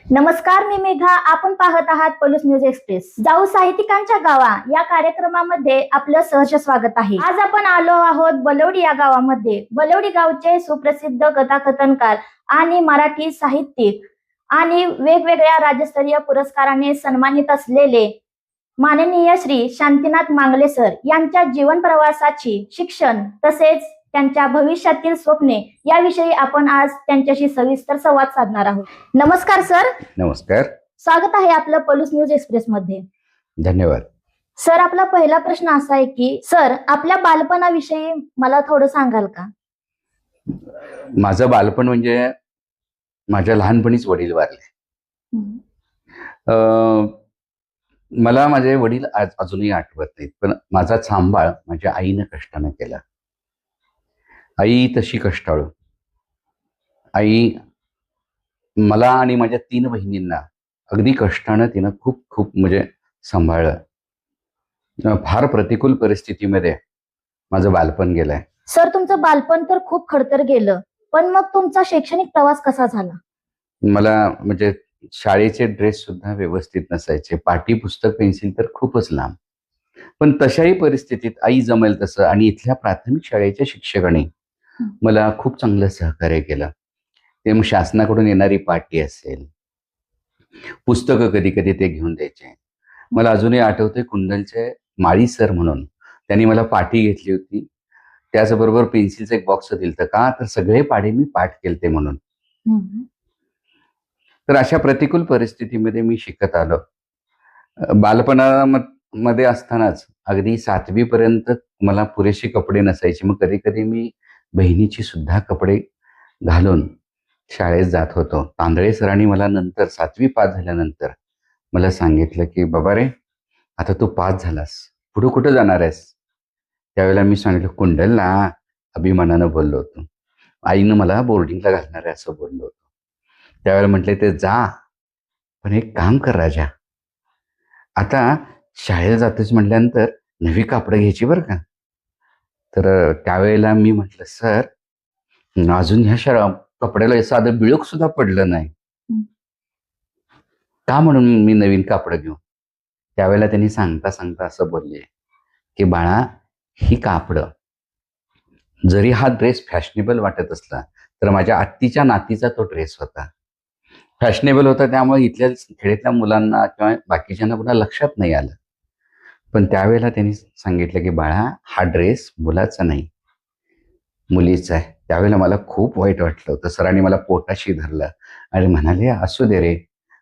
नमस्कार, मी मेघा. आपण पाहत आहात पलूस न्यूज एक्सप्रेस. जाऊ साहित्यिकांच्या गावा या कार्यक्रमामध्ये आपलं सहर्ष स्वागत आहे. आज आपण आलो आहोत बलवडी या गावामध्ये. बलवडी गावचे सुप्रसिद्ध कथाकथनकार आणि मराठी साहित्यिक आणि वेगवेगळ्या राज्यस्तरीय पुरस्काराने सन्मानित असलेले माननीय श्री शांतीनाथ मांगले सर यांच्या जीवन प्रवासाची, शिक्षण तसेच त्यांच्या भविष्यातील स्वप्ने याविषयी आपण आज त्यांच्याशी सविस्तर संवाद साधणार आहोत. नमस्कार सर. नमस्कार. स्वागत आहे आपलं पलूस न्यूज एक्सप्रेस मध्ये. धन्यवाद. सर, आपला पहिला प्रश्न असा आहे की सर, आपल्या बालपणाविषयी मला थोडं सांगाल का? माझं बालपण म्हणजे माझ्या लहानपणीच वडील वारले. मला माझे वडील अजूनही आठवत नाहीत, पण माझा सांभाळ माझ्या आईनं कष्टानं केला. आई तशी कष्टाळू. आई मला आणि माझ्या 3 बहिणींना अगदी कष्टानं तिनं खूप खूप म्हणजे सांभाळलं. फार प्रतिकूल परिस्थितीमध्ये माझं बालपण गेलंय. सर, तुमचं बालपण तर खूप खडतर गेलं, पण मग तुमचा शैक्षणिक प्रवास कसा झाला? मला म्हणजे शाळेचे ड्रेस सुद्धा व्यवस्थित नसायचे, पाटी पुस्तक पेन्सिल तर खूपच लांब. पण तशाही परिस्थितीत आई जमेल तसं आणि इथल्या प्राथमिक शाळेच्या शिक्षकांनी मला खूप चांगलं सहकार्य केलं. ते मग शासनाकडून येणारी पाटी असेल, पुस्तकं कधी कधी ते घेऊन द्यायचे. मला अजूनही आठवते कुंडलचे माळी सर म्हणून त्यांनी मला पाटी घेतली होती, त्याचबरोबर पेन्सिलचं एक बॉक्स दिलं का, तर सगळे पाढे मी पाठ केलते म्हणून. तर अशा प्रतिकूल परिस्थितीमध्ये मी शिकत आलो. बालपणामध्ये असतानाच अगदी 7वी पर्यंत मला पुरेसे कपडे नसायचे. मग कधी कधी मी बहिणीची सुद्धा कपडे घालून शाळेत जात होतो. तांदळे सरांनी मला नंतर 7वी पास झाल्यानंतर मला सांगितलं की बाबा रे, आता तू पास झालास, पुढे कुठं जाणार आहेस? त्यावेळेला मी सांगितलं कुंडलला, अभिमानानं बोललो होतो. आईनं मला बोर्डिंगला घालणार आहे असं बोललो होतो. त्यावेळेला म्हटले ते जा, पण एक काम कर राजा, आता शाळेला जातेच म्हटल्यानंतर नवी कापडं घ्यायची बरं का. तर त्यावेळेला मी म्हटलं सर, अजून ह्या कपड्याला साधं बिळूक सुद्धा पडलं नाही, का म्हणून मी नवीन कापडं घेऊ? त्यावेळेला त्यांनी सांगता सांगता असं बोलले की बाळा, ही कापडं, जरी हा ड्रेस फॅशनेबल वाटत असला तर माझ्या आत्तीच्या नातीचा तो ड्रेस होता. फॅशनेबल होता, त्यामुळे इथल्या खेड्यातल्या मुलांना किंवा बाकीच्यांना पुन्हा लक्षात नाही आलं. पण त्यावेळेला त्यांनी सांगितलं की बाळा, हा ड्रेस मुलाचा नाही, मुलीचा आहे. त्यावेळेला मला खूप वाईट वाटलं होतं. सरांनी मला पोटाशी धरलं आणि म्हणाले असू दे रे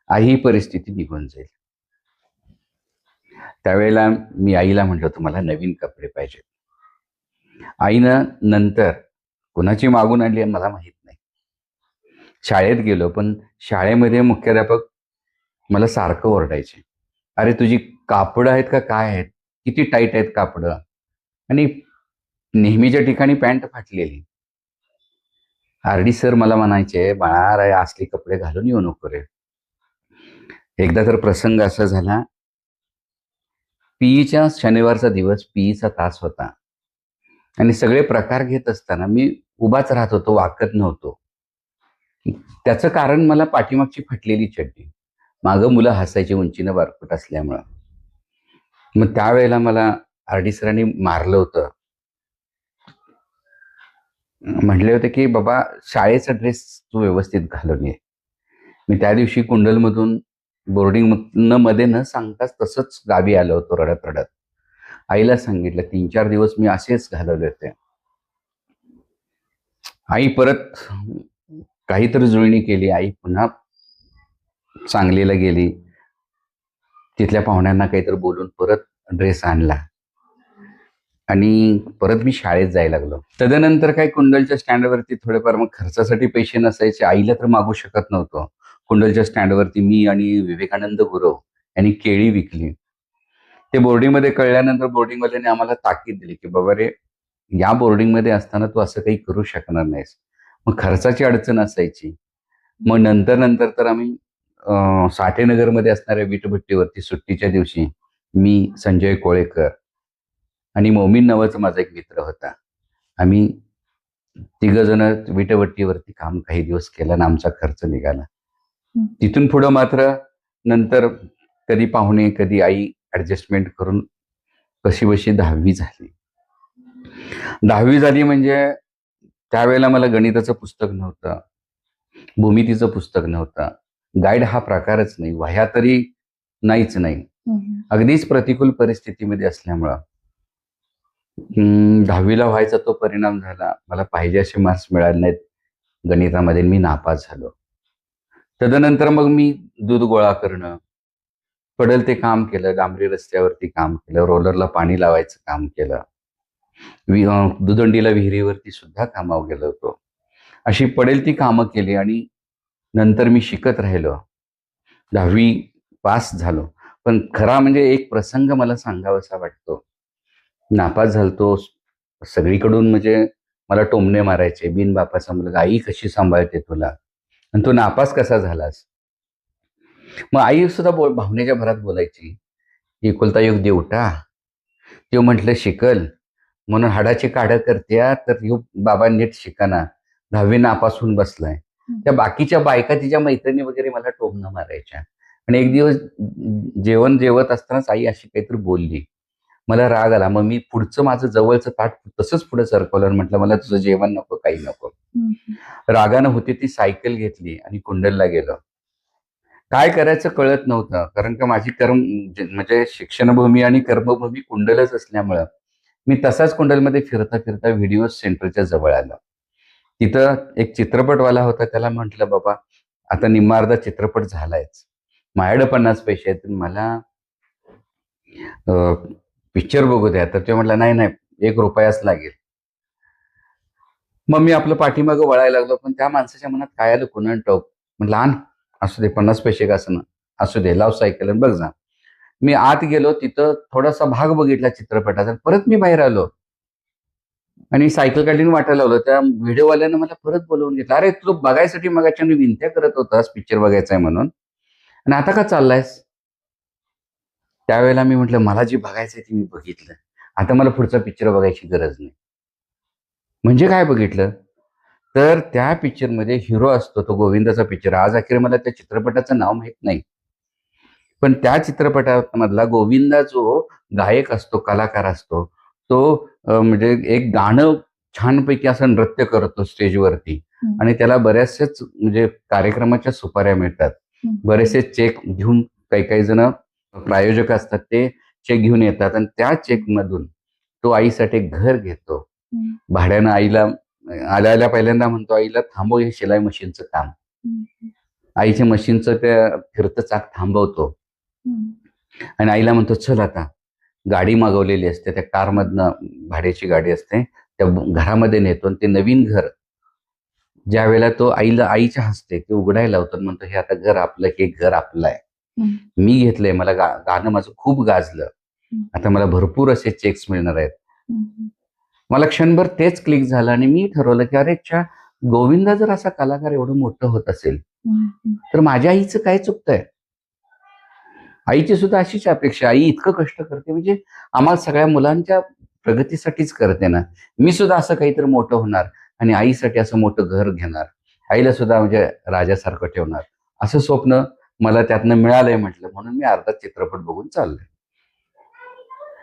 आई, ही परिस्थिती निघून जाईल. त्यावेळेला मी आईला म्हटलं होतं मला नवीन कपडे पाहिजेत. आईनं नंतर कोणाची मागून आणली मला माहित नाही. शाळेत गेलो, पण शाळेमध्ये मुख्याध्यापक मला सारखं ओरडायचे, अरे तुझी कापडं आहेत का काय आहेत, किती टाईट आहेत कापडं, आणि नेहमीच्या ठिकाणी पॅन्ट फाटलेली. आरडी सर मला म्हणायचे बाळा रे, असले कपडे घालून येऊ नको रे. एकदा तर प्रसंग असा झाला, पीईच्या शनिवारचा दिवस, पीईचा तास होता आणि सगळे प्रकार घेत असताना मी उभाच राहत होतो, वाकत नव्हतो. त्याचं कारण मला पाठीमागची फाटलेली चड्डी. मागं मुलं हसायची उंचीनं बारकट असल्यामुळं. मग त्यावेळेला मला आरडी सरांनी मारलं होतं. म्हटले होते की बाबा, शाळेचा ड्रेस तू व्यवस्थित घालून ये. मी त्या दिवशी कुंडलमधून बोर्डिंग मध्ये न सांगताच तसंच गावी आलो होतो रडत रडत. आईला सांगितलं, 3-4 दिवस मी असेच घालवले होते. आई परत काहीतरी जुळणी केली. आई पुन्हा सांगलीला गेली, तिथल्या पाहुण्यांना काहीतरी बोलून परत ड्रेस आणला आणि परत मी शाळेत जायला लागलो. तदनंतर काही कुंडलच्या स्टँडवरती थोडेफार मग खर्चासाठी पैसे नसायचे, आईला तर मागू शकत नव्हतो. कुंडलच्या स्टँडवरती मी आणि विवेकानंद गुरव यांनी केळी विकली. ते बोर्डिंगमध्ये कळल्यानंतर बोर्डिंगवाल्यांनी आम्हाला ताकीद दिली की बाबा रे, या बोर्डिंगमध्ये असताना तू असं काही करू शकणार नाहीस. मग खर्चाची अडचण असायची. मग नंतर तर आम्ही साठेनगरमध्ये असणाऱ्या वीटभट्टीवरती सुट्टीच्या दिवशी मी, संजय कोळेकर आणि मोमीन नावाचा माझा एक मित्र होता, आम्ही 3 जण विटभट्टीवरती काम काही दिवस केलं आणि आमचा खर्च निघाला. तिथून पुढं मात्र नंतर कधी पाहुणे कधी आई ऍडजस्टमेंट करून कशी बशी 10वी झाली. 10वी झाली म्हणजे त्यावेळेला मला गणिताचं पुस्तक नव्हतं, भूमितीचं पुस्तक नव्हतं, गाईड हा प्रकारच नाही, वह्या तरी नाहीच नाही. अगदीच प्रतिकूल परिस्थितीमध्ये असल्यामुळं 10वीला व्हायचा तो परिणाम झाला. मला पाहिजे असे मार्क्स मिळाले नाहीत गणितामध्ये, मी नापास झालो. तदनंतर मग मी दूध गोळा करणं, पडेल ते काम केलं, डांबरी रस्त्यावरती काम केलं, रोलरला पाणी लावायचं काम केलं, दुदंडीला विहिरीवरती सुद्धा कामावर गेलो होतो. अशी पडेल ती कामं केली आणि नंतर मी शिकत राहिलो. 10वी पास झालो. पण खरा म्हणजे एक प्रसंग मला सांगावासा वाटतो. नापास झालतो, सगळीकडून म्हणजे मला टोमणे मारायचे, बिन बापाचा मुलगा, आई कशी सांभाळते तुला, आणि तू नापास कसा झालास. मग आई सुद्धा भावनेच्या भरात बोलायची, एकुलता एक देवटा, तो म्हटलं शिकल म्हणून हाडाची काढ करत्या, तर ह्यो बाबा नीट शिकाना, 10वी नापास होऊन बसलाय. त्या बाकीच्या बायका तिच्या मैत्रिणी वगैरे मला टोमणं मारायच्या. आणि एक दिवस जेवण जेवत असतानाच आई अशी काहीतरी बोलली, मला राग आला. मग मी पुढचं माझं जवळचं ताट तसंच पुढे सरकवलं आणि म्हटलं मला तुझं जेवण नको, काही नको. रागानं होती ती सायकल घेतली आणि कुंडलला गेलो. काय करायचं कळत नव्हतं, कारण का माझी म्हणजे शिक्षणभूमी आणि कर्मभूमी कुंडलच असल्यामुळं मी तसाच कुंडलमध्ये फिरता फिरता व्हिडिओ सेंटरच्या जवळ आलो. तिथं एक चित्रपटवाला होता, त्याला म्हटलं बाबा आता निम्मा अर्धा चित्रपट झालायच, माझ्याकडे 50 पैसे आहेत, मला पिक्चर बघू द्या. तर ते म्हटलं नाही नाही, 1 रुपयाच लागेल. मग मी आपलं पाठीमागं वळायला लागलो, पण त्या माणसाच्या मनात काय आलं कुणाला ठाऊक. म्हटलं आण, असू दे 50 पैसे का असं, असू दे, लाव सायकल आणि बघ जा. मी आत गेलो, तिथं थोडासा भाग बघितला चित्रपटाचा, परत मी बाहेर आलो आणि सायकल काढून वाटायला लावलं. त्या व्हिडिओवाल्यानं मला परत बोलवून घेतलं, अरे तू बघायसाठी मगाच्या मी विनंत्या करत होतास पिक्चर बघायचा आहे म्हणून, आणि आता का चाललायस. त्यावेळेला मी म्हटलं मला जे बघायचंय ते मी बघितलं, आता मला पुढचा पिक्चर बघायची गरज नाही. म्हणजे काय बघितलं, तर त्या पिक्चरमध्ये हिरो असतो, तो गोविंदाचा पिक्चर. आज अखेर मला त्या चित्रपटाचं नाव माहित नाही, पण त्या चित्रपटामधला गोविंदा जो गायक असतो, कलाकार असतो, तो म्हणजे एक गाणं छानपैकी असं नृत्य करतो स्टेजवरती, आणि त्याला बऱ्याचशाच म्हणजे कार्यक्रमाच्या सुपाऱ्या मिळतात, बरेचसे चेक घेऊन काही काही जण प्रायोजक असतात, ते चेक घेऊन येतात आणि त्या चेक मधून तो आईसाठी एक घर घेतो भाड्यानं. आईला आल्याला पहिल्यांदा म्हणतो, आईला थांबव हे शिलाई मशीनचं काम. आईच्या मशीनचं त्या फिरतं चाक थांबवतो आणि आईला म्हणतो चल आता. गाडी मागवलेली असते, त्या कारमधनं भाड्याची गाडी असते, त्या घरामध्ये नेतो आणि ते नवीन घर ज्या वेळेला तो आईच्या हस्ते ते उघडायला लावतो, म्हणतो हे आता घर आपलं, हे घर आपलं आहे, मी घेतलंय, मला गाणं माझं खूप गाजलं, आता मला भरपूर असे चेक्स मिळणार आहेत. मला क्षणभर तेच क्लिक झालं आणि मी ठरवलं की अरे अच्छा, गोविंदा जर असा कलाकार एवढं मोठं होत असेल तर माझ्या आईचं काय चुकतंय. आईची सुद्धा अशीच अपेक्षा, आई इतकं कष्ट करते म्हणजे आम्हाला सगळ्या मुलांच्या प्रगतीसाठीच करते ना, मी सुद्धा असं काहीतरी मोठं होणार आणि आईसाठी असं मोठं घर घेणार, आईला सुद्धा म्हणजे राजासारखं ठेवणार, असं स्वप्न मला त्यातनं मिळालंय म्हटलं. म्हणून मी अर्धा चित्रपट बघून चाललोय.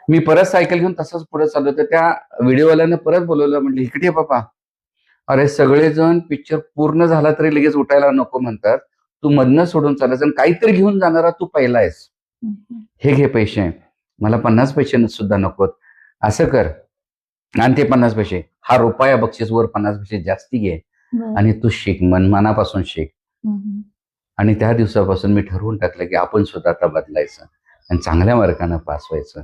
मी परत सायकल घेऊन तसंच पुढे चाललो, तर त्या व्हिडिओवाल्यानं परत बोलवलं, म्हटलं इकडे बाबा, अरे सगळेजण पिक्चर पूर्ण झाला तरी लगेच उठायला नको म्हणतात, तू मधनं सोडून चालायचं आणि काहीतरी घेऊन जाणारा तू पहिला आहेस, हे घे पैसे, मला 50 पैसे सुद्धा नकोत, असं कर आणि ते 50 पैसे, हा रुपया बक्षीस वर 50 पैसे जास्ती घे आणि तू शिक, मनापासून शिक. आणि त्या दिवसापासून मी ठरवून टाकलं की आपण सुद्धा आता बदलायचं आणि चांगल्या मार्कानं पास व्हायचं.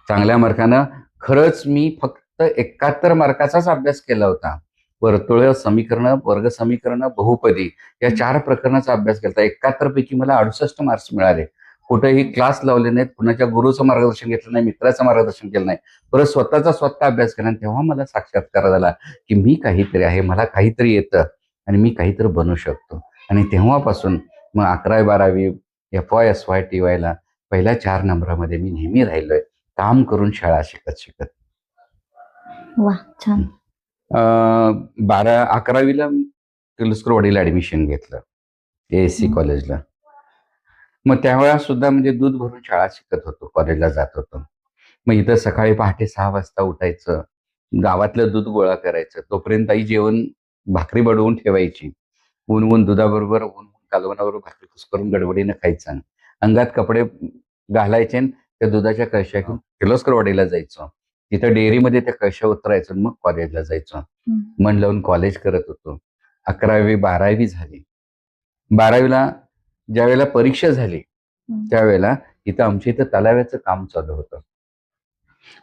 चांगल्या मार्कानं, खरंच मी फक्त 71 मार्काचाच अभ्यास केला होता. वर्तुळ समीकरण, वर्ग समीकरण, बहुपदी या 4 प्रकरणाचा अभ्यास केला. 71 पैकी मला 68 मार्क्स मिळाले. कुठेही क्लास लावले नाहीत, कुणाच्या गुरुचं मार्गदर्शन घेतलं नाही, मित्राचं मार्गदर्शन केलं नाही, परत स्वतः अभ्यास केला. आणि तेव्हा मला साक्षात्कार झाला की मी काहीतरी आहे, मला काहीतरी येतं आणि मी काहीतरी बनू शकतो. आणि तेव्हापासून मग 11वी 12वी FY SY TY ला पहिल्या 4 नंबरामध्ये मी नेहमी राहिलोय, काम करून शाळा शिकत शिकत. वा, छान. 11वीला किर्लोस्करवाडीला ऍडमिशन घेतलं. ASC कॉलेजला. मग त्यावेळा सुद्धा म्हणजे दूध भरून शाळा शिकत होतो, कॉलेजला जात होतो. मग इथं सकाळी पहाटे 6 वाजता उठायचं, गावातलं दूध गोळा करायचं. तोपर्यंत आई जेवण भाकरी बडवून ठेवायची. ऊन दुधाबरोबर, ऊन कालवणाबरोबर भाकरी कुस्करून गडबडीनं खायचं. अंगात कपडे घालायचे आणि त्या दुधाच्या कळशा घेऊन किर्लोस्करवाडीला जायचो. तिथं डेअरीमध्ये त्या कळशा उतरायचं आणि मग कॉलेजला जायचो. मन लावून कॉलेज करत होतो. 11वी 12वी झाली. 12वीला ज्यावेळेला परीक्षा झाली त्यावेळेला आमच्या इथं तलाव्याचं काम चालू होतं.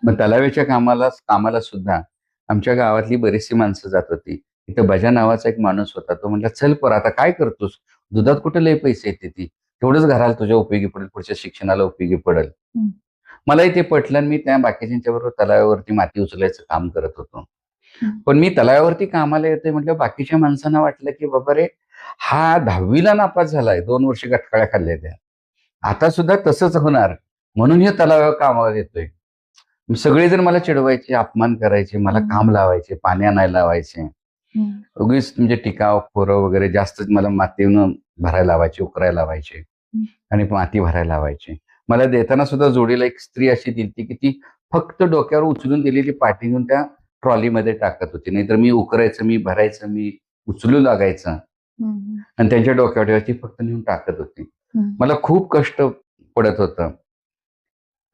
मग तलाव्याच्या कामाला सुद्धा आमच्या गावातली बरीचशी माणसं जात होती. इथं बजा नावाचा एक माणूस होता. तो म्हटला, चल पर आता काय करतोस, दुधात कुठे लय पैसे येते ती, तेवढंच घराला तुझ्या उपयोगी पडेल, पुढच्या शिक्षणाला उपयोगी पडेल. मलाही ते पटलं आणि मी त्या बाकीच्यांच्या बरोबर तलाव्यावरती माती उचलायचं काम करत होतो. पण मी तलाव्यावरती कामाला येतोय म्हटलं बाकीच्या माणसांना वाटलं की बाबा रे, हा 10वीला नापास झालाय, 2 वर्ष गटकाळ्या खाल्ल्या त्या, आता सुद्धा तसंच होणार, म्हणून हे तलाव्यावर कामाला येतोय. सगळेजण मला चिडवायचे, अपमान करायचे, मला काम लावायचे, पाणी आणायला लावायचे. उगीच म्हणजे टिकाव खोरं वगैरे जास्त मला मातीनं भरायला लावायचे, उकरायला लावायचे आणि माती भरायला लावायचे. मला देताना सुद्धा जोडीला एक स्त्री अशी दिलती की ती फक्त डोक्यावर उचलून दिलेली पाटी घेऊन त्या ट्रॉलीमध्ये टाकत होती. नाहीतर मी उकरायचं, मी भरायचं, मी उचलू लागायचं आणि त्यांच्या डोक्यावर ठेवायची, फक्त नेऊन टाकत होती. मला खूप कष्ट पडत होतं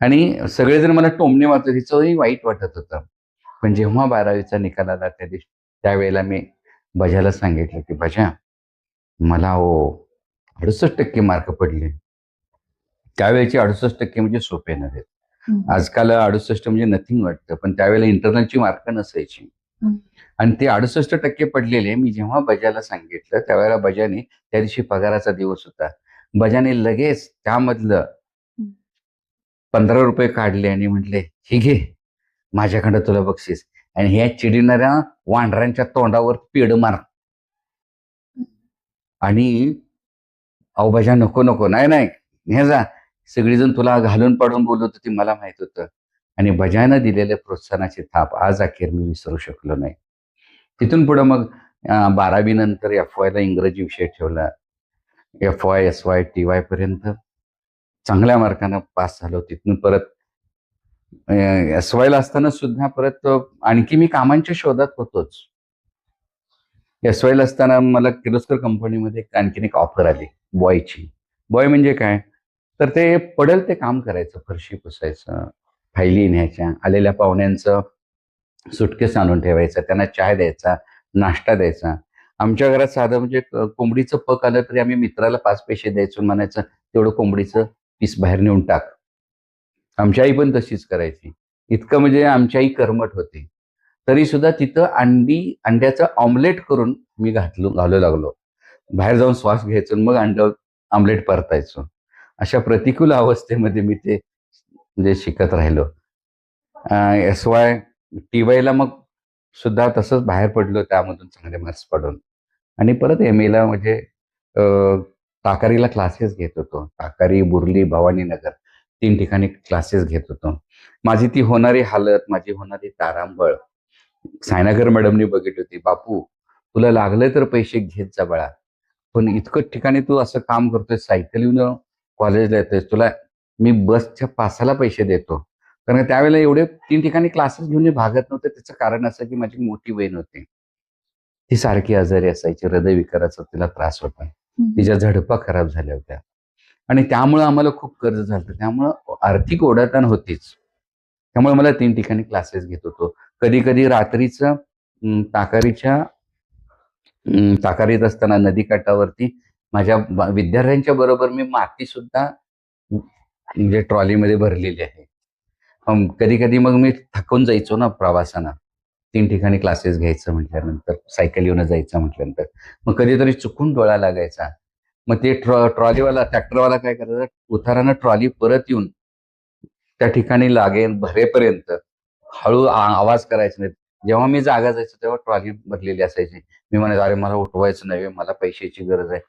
आणि सगळेजण मला टोमणे मारत, तिचंही वाईट वाटत होतं. पण जेव्हा 12वीचा निकाल आला त्यावेळेला मी बजाला सांगितलं की बजा, मला 68% मार्क पडले. त्यावेळेचे 68% म्हणजे सोपे नव्हे. आजकाल 68 म्हणजे नथिंग वाटतं, पण त्यावेळेला इंटरनलची मार्क नसायची आणि ते 68% पडलेले. मी जेव्हा बजाला सांगितलं त्यावेळेला बजाने, त्या दिवशी पगाराचा दिवस होता, बजाने लगेच त्यामधलं 15 रुपये काढले आणि म्हटले, हे घे माझ्याकडं तुला बक्षीस, आणि ह्या चिडणाऱ्या वांढरांच्या तोंडावर पेड मार. आणि अहो बजा, नको नको, नाही नाही, हे जा, सगळीजण तुला घालून पाडून बोलत होती, मला माहित होतं. आणि बजानं दिलेले प्रोत्साहनाची थाप आज अखेर मी विसरू शकलो नाही. तिथून पुढे मग 12वी नंतर FY ला इंग्रजी विषय ठेवला. FY SY TY पर्यंत चांगल्या मार्कानं पास झालो. तिथून परत SY ला असताना सुद्धा परत आणखी मी कामांच्या शोधात होतोच. SY ला असताना मला किर्लोस्कर कंपनीमध्ये आणखीन एक ऑफर आली बॉयची. बॉय म्हणजे काय, तर ते पडेल ते काम करायचं, फरशी पुसायचं, फायली न्यायच्या, आलेल्या पाहुण्यांचं सुटकेस आणून ठेवायचं, त्यांना चाय द्यायचा, नाश्ता द्यायचा. आमच्या घरात साधं म्हणजे कोंबडीचं पक आलं तरी आम्ही मित्राला 5 पैसे द्यायचो, म्हणायचं तेवढं कोंबडीचं पीस बाहेर नेऊन टाक. आमची आई पण तशीच करायची. इतकं म्हणजे आमची आई कर्मठ होती. तरी सुद्धा तिथं अंड्याचं ऑमलेट करून मी घालू लागलो. बाहेर जाऊन श्वास घ्यायचो, मग ऑमलेट परतायचो. अशा प्रतिकूल अवस्थेमध्ये मी ते म्हणजे शिकत राहिलो. SY TY ला मग सुद्धा तसंच बाहेर पडलो, त्यामधून चांगले मार्क्स पडून. आणि परत MA ला म्हणजे ताकारीला क्लासेस घेत होतो. ताकारी, बुर्ली, भवानीनगर 3 ठिकाणी क्लासेस घेत होतो. माझी ती होणारी हालत, माझी होणारी तारांबळ सायनागर मॅडमनी बघितली होती. बापू, तुला लागलं तर पैसे घेत जा बाळा, पण इतकं ठिकाणी तू असं काम करतोय, सायकल येऊन कॉलेजला येतोय, तुला मी बसच्या पासाला पैसे देतो. कारण त्यावेळेला एवढे 3 ठिकाणी क्लासेस घेऊन मी भागत नव्हते. त्याचं कारण असं की माझी मोठी बहीण होती, ती सारखी आजारी असायची, हृदयविकाराचा तिला त्रास होता, तिच्या झडपा खराब झाल्या होत्या आणि त्यामुळं आम्हाला खूप कर्ज झालं. त्यामुळं आर्थिक ओढाताण होतीच. त्यामुळे मला 3 ठिकाणी क्लासेस घेत होतो. कधी कधी रात्रीचं ताकारीत असताना नदीकाठावरती माझ्या विद्यार्थ्यांच्या बरोबर मी माती सुद्धा म्हणजे ट्रॉलीमध्ये भरलेली आहे. कधी कधी मग मी थकून जायचो ना प्रवासानं, 3 ठिकाणी क्लासेस घ्यायचं म्हटल्यानंतर, सायकल येऊन जायचं म्हटल्यानंतर, मग कधीतरी चुकून डोळा लागायचा. मग ते ट्रॉलीवाला, ट्रॅक्टरवाला काय करायचा, उतारानं ट्रॉली परत येऊन त्या ठिकाणी लागेल भरेपर्यंत हळू आवाज करायचा नाही. जेव्हा मी जागा जायचो तेव्हा ट्रॉली भरलेली असायची. मी म्हणायचो, अरे मला उठवायचं नाही, मला पैशाची गरज आहे.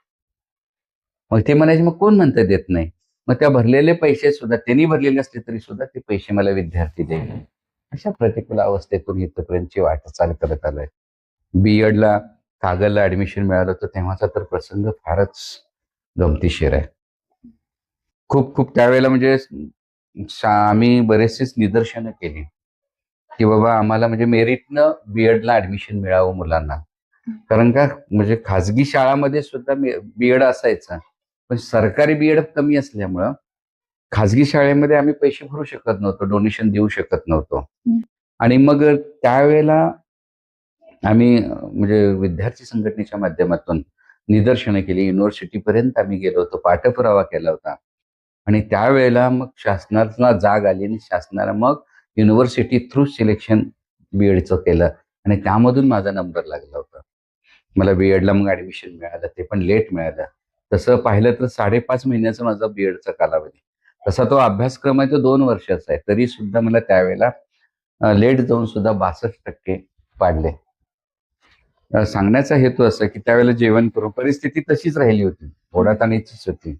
मग ते म्हणायचे, मग कोण म्हणतं देत नाही. मग त्या भरलेले पैसे सुद्धा त्यांनी भरलेले असले तरी सुद्धा ते पैसे मला विद्यार्थी द्यायचे. अशा प्रतिकूल अवस्थेतून इथपर्यंतची वाटचाल करत आलोय. BEd ला कागलला ऍडमिशन मिळालं होतं तेव्हाचा तर प्रसंग फारच गमतीशीर आहे. खूप खूप त्यावेळेला म्हणजे आम्ही बरेचसेच निदर्शनं केली की बाबा आम्हाला म्हणजे मेरिटनं बीएडला ऍडमिशन मिळावं मुलांना. कारण का म्हणजे खाजगी शाळामध्ये सुद्धा बीएड असायचं, पण सरकारी बीएड कमी असल्यामुळं खाजगी शाळेमध्ये आम्ही पैसे भरू शकत नव्हतो, डोनेशन देऊ शकत नव्हतो. आणि मग त्यावेळेला आम्ही म्हणजे विद्यार्थी संघटनेच्या माध्यमातून निदर्शनं केली, युनिव्हर्सिटीपर्यंत आम्ही गेलो होतो, पाठपुरावा केला होता. आणि त्यावेळेला मग शासनाला जाग आली आणि शासनाला मग युनिव्हर्सिटी थ्रू सिलेक्शन बीएडचं केलं आणि त्यामधून माझा नंबर लागला होता. मला बीएडला मग ऍडमिशन मिळालं, ते पण लेट मिळालं. तसं पाहिलं तर 5.5 महिन्याचा माझा बीएडचा कालावधी. तसा तो अभ्यासक्रम आहे तो 2 वर्षाचा आहे, तरी सुद्धा मला त्यावेळेला लेट जाऊन सुद्धा 62% पाडले. सांगण्याचा हेतू असा की त्यावेळेला जेवण करून परिस्थिती तशीच राहिली होती, ओढाताणीचीच होती.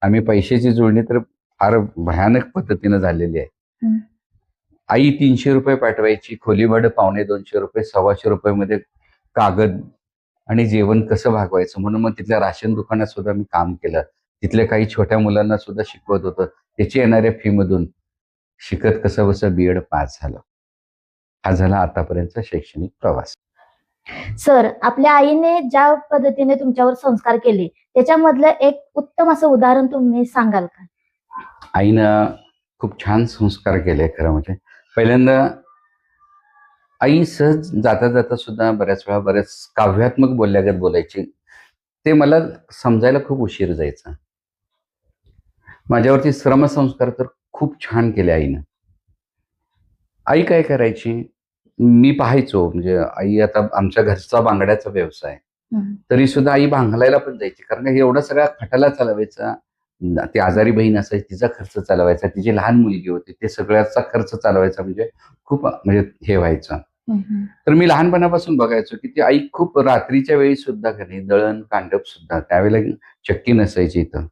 आम्ही पैशाची जुळणी तर फार भयानक पद्धतीनं झालेली आहे. आई 300 रुपये पाठवायची, खोली भाडं ₹250, ₹125 कागद आणि जेवण कसं भागवायचं म्हणून मग तिथल्या राशन दुकानात सुद्धा मी काम केलं. तिथल्या काही छोट्या मुलांना सुद्धा शिकवत होतं. त्याची येणाऱ्या फी मधून शिकत कसं बसं बीएड पास झालं. हा झाला आतापर्यंतचा शैक्षणिक प्रवास. सर, आपल्या आईने ज्या पद्धतीने तुमच्यावर संस्कार केले त्याच्यामधलं एक उत्तम असं उदाहरण तुम्ही सांगाल का? आईनं खूप छान संस्कार केले खरं म्हणजे. पहिल्यांदा आई सहज जाता जाता सुद्धा बऱ्याच वेळा बऱ्याच काव्यात्मक बोलल्यागत बोलायची. ते मला समजायला खूप उशीर जायचा. माझ्यावरती श्रमसंस्कार तर खूप छान केले आईनं. आई काय करायची, मी पाहायचो म्हणजे आई आता आमच्या घरचा बांगड्याचा व्यवसाय, तरी सुद्धा आई भांगलायला पण जायची. कारण का एवढा सगळा खटाला चालवायचा. ती आजारी बहीण असायची, तिचा खर्च चालवायचा, तिची लहान मुलगी होती, ते सगळ्याचा खर्च चालवायचा म्हणजे खूप म्हणजे हे व्हायचं. तर मी लहानपणापासून बघायचो की ती आई खूप रात्रीच्या वेळी सुद्धा घरी दळण कांडप सुद्धा, त्यावेळेला चक्की नसायची इथं,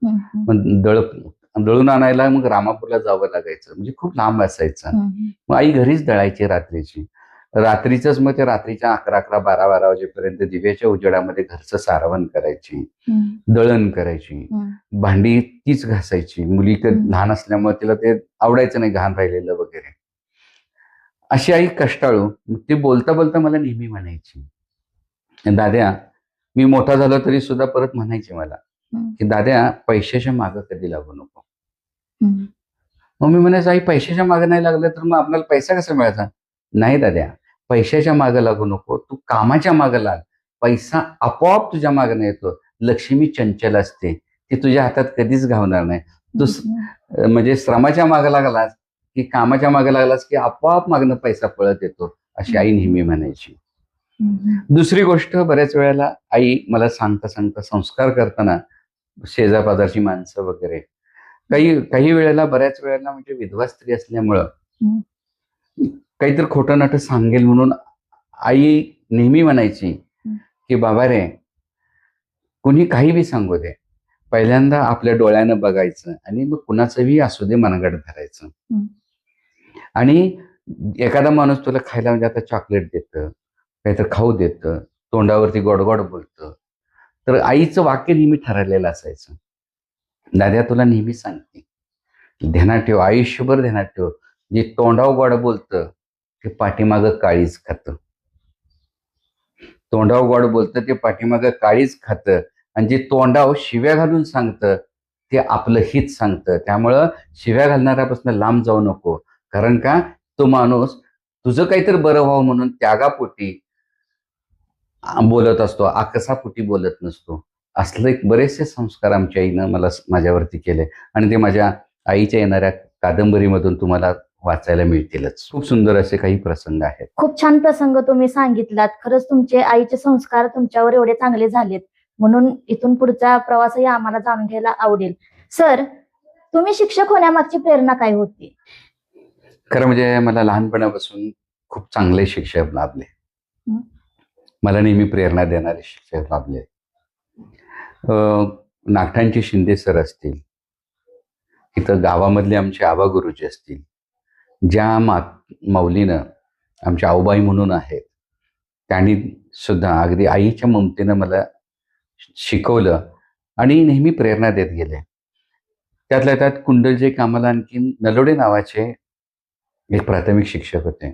मग दळून आणायला मग रामापूरला जावं लागायचं, म्हणजे खूप लांब असायचं. मग आई घरीच दळायची रात्रीची. रात्रीच मग ते रात्रीच्या 11, 12 वाजेपर्यंत दिव्याच्या उजेडामध्ये घरचं सारवण करायची, दळण करायची, भांडी तीच घासायची. मुली लहान असल्यामुळे तिला ते आवडायचं नाही घाण राहिलेलं वगैरे. अशी आई कष्टाळू. ती बोलता बोलता मला नेहमी म्हणायची, दाद्या, मी मोठा झालो तरी सुद्धा परत म्हणायची मला की दाद्या, पैशाच्या मागं कधी लागू नको. मग मी म्हणायचं, आई पैशाच्या मागे नाही लागलं तर मग आपल्याला पैसा कसा मिळायचा? नाही दाद्या, पैशाच्या मागे लागू नको, तू कामाच्या मागे लाग. पैसा आपोआप तुझ्या मागे येतो. लक्ष्मी चंचल असते, ती तुझ्या हातात कधीच घावणार नाही. तू म्हणजे श्रमाच्या मागे लागलास की कामाच्या मागे लागलास की आपोआप मागणं पैसा पळत येतो, अशी आई नेहमी म्हणायची. दुसरी गोष्ट, बऱ्याच वेळेला आई मला सांगता सांगता संस्कार करताना शेजापाजारची माणसं वगैरे काही वेळेला बऱ्याच वेळेला म्हणजे विधवा स्त्री असल्यामुळं काहीतरी खोटं नाटं सांगेल म्हणून आई नेहमी म्हणायची की बाबा रे, कुणी काही बी सांगू दे, पहिल्यांदा आपल्या डोळ्यानं बघायचं आणि मग कुणाचंही असू दे मनगट धरायचं. आणि एखादा माणूस तुला खायला म्हणजे आता चॉकलेट देतं, काहीतरी खाऊ देतं, तोंडावरती गोडगोड बोलतं, तर आईचं वाक्य नेहमी ठरलेलं असायचं, दाद्या तुला नेहमी सांगते, ध्यानात ठेव, आयुष्यभर ध्यानात ठेव, जे तोंडावर गोड बोलतं ते पाठीमागं काळीच खातं. तोंडावर गोड बोलतं ते पाठीमागं काळीच खातं. आणि जे तोंडावर शिव्या घालून सांगतं ते आपलं हित सांगतं. त्यामुळं शिव्या घालणाऱ्यापासून लांब जाऊ नको. कारण का, तो माणूस तुझं काहीतरी बरं व्हावं म्हणून त्यागापोटी बोलत असतो, आकसापोटी बोलत नसतो. असले एक बरेचसे संस्कार आमच्या आईनं माझ्यावरती केले आणि ते माझ्या आईच्या येणाऱ्या कादंबरीमधून तुम्हाला वाचायला मिळतीलच. खूप सुंदर असे काही प्रसंग आहेत. खूप छान प्रसंग तुम्ही सांगितलात. खरंच तुमचे आईचे संस्कार तुमच्यावर एवढे चांगले झालेत, म्हणून इथून पुढचा प्रवासही आम्हाला जाणून घ्यायला आवडेल. सर, तुम्ही शिक्षक होण्यामागची प्रेरणा काय होती? खरं म्हणजे मला लहानपणापासून खूप चांगले शिक्षक लाभले. मला नेहमी प्रेरणा देणारे शिक्षक लाभले. नागठाणचे शिंदे सर असतील, इथं गावामधले आमचे आबा गुरुजी असतील, ज्या माऊलीनं आमच्या आऊबाई म्हणून आहेत, त्यांनी सुद्धा अगदी आईच्या ममतेनं मला शिकवलं आणि नेहमी प्रेरणा देत गेले. त्यातल्या त्यात कुंडलचे कामाला आणखीन नलोडे नावाचे एक प्राथमिक शिक्षक होते.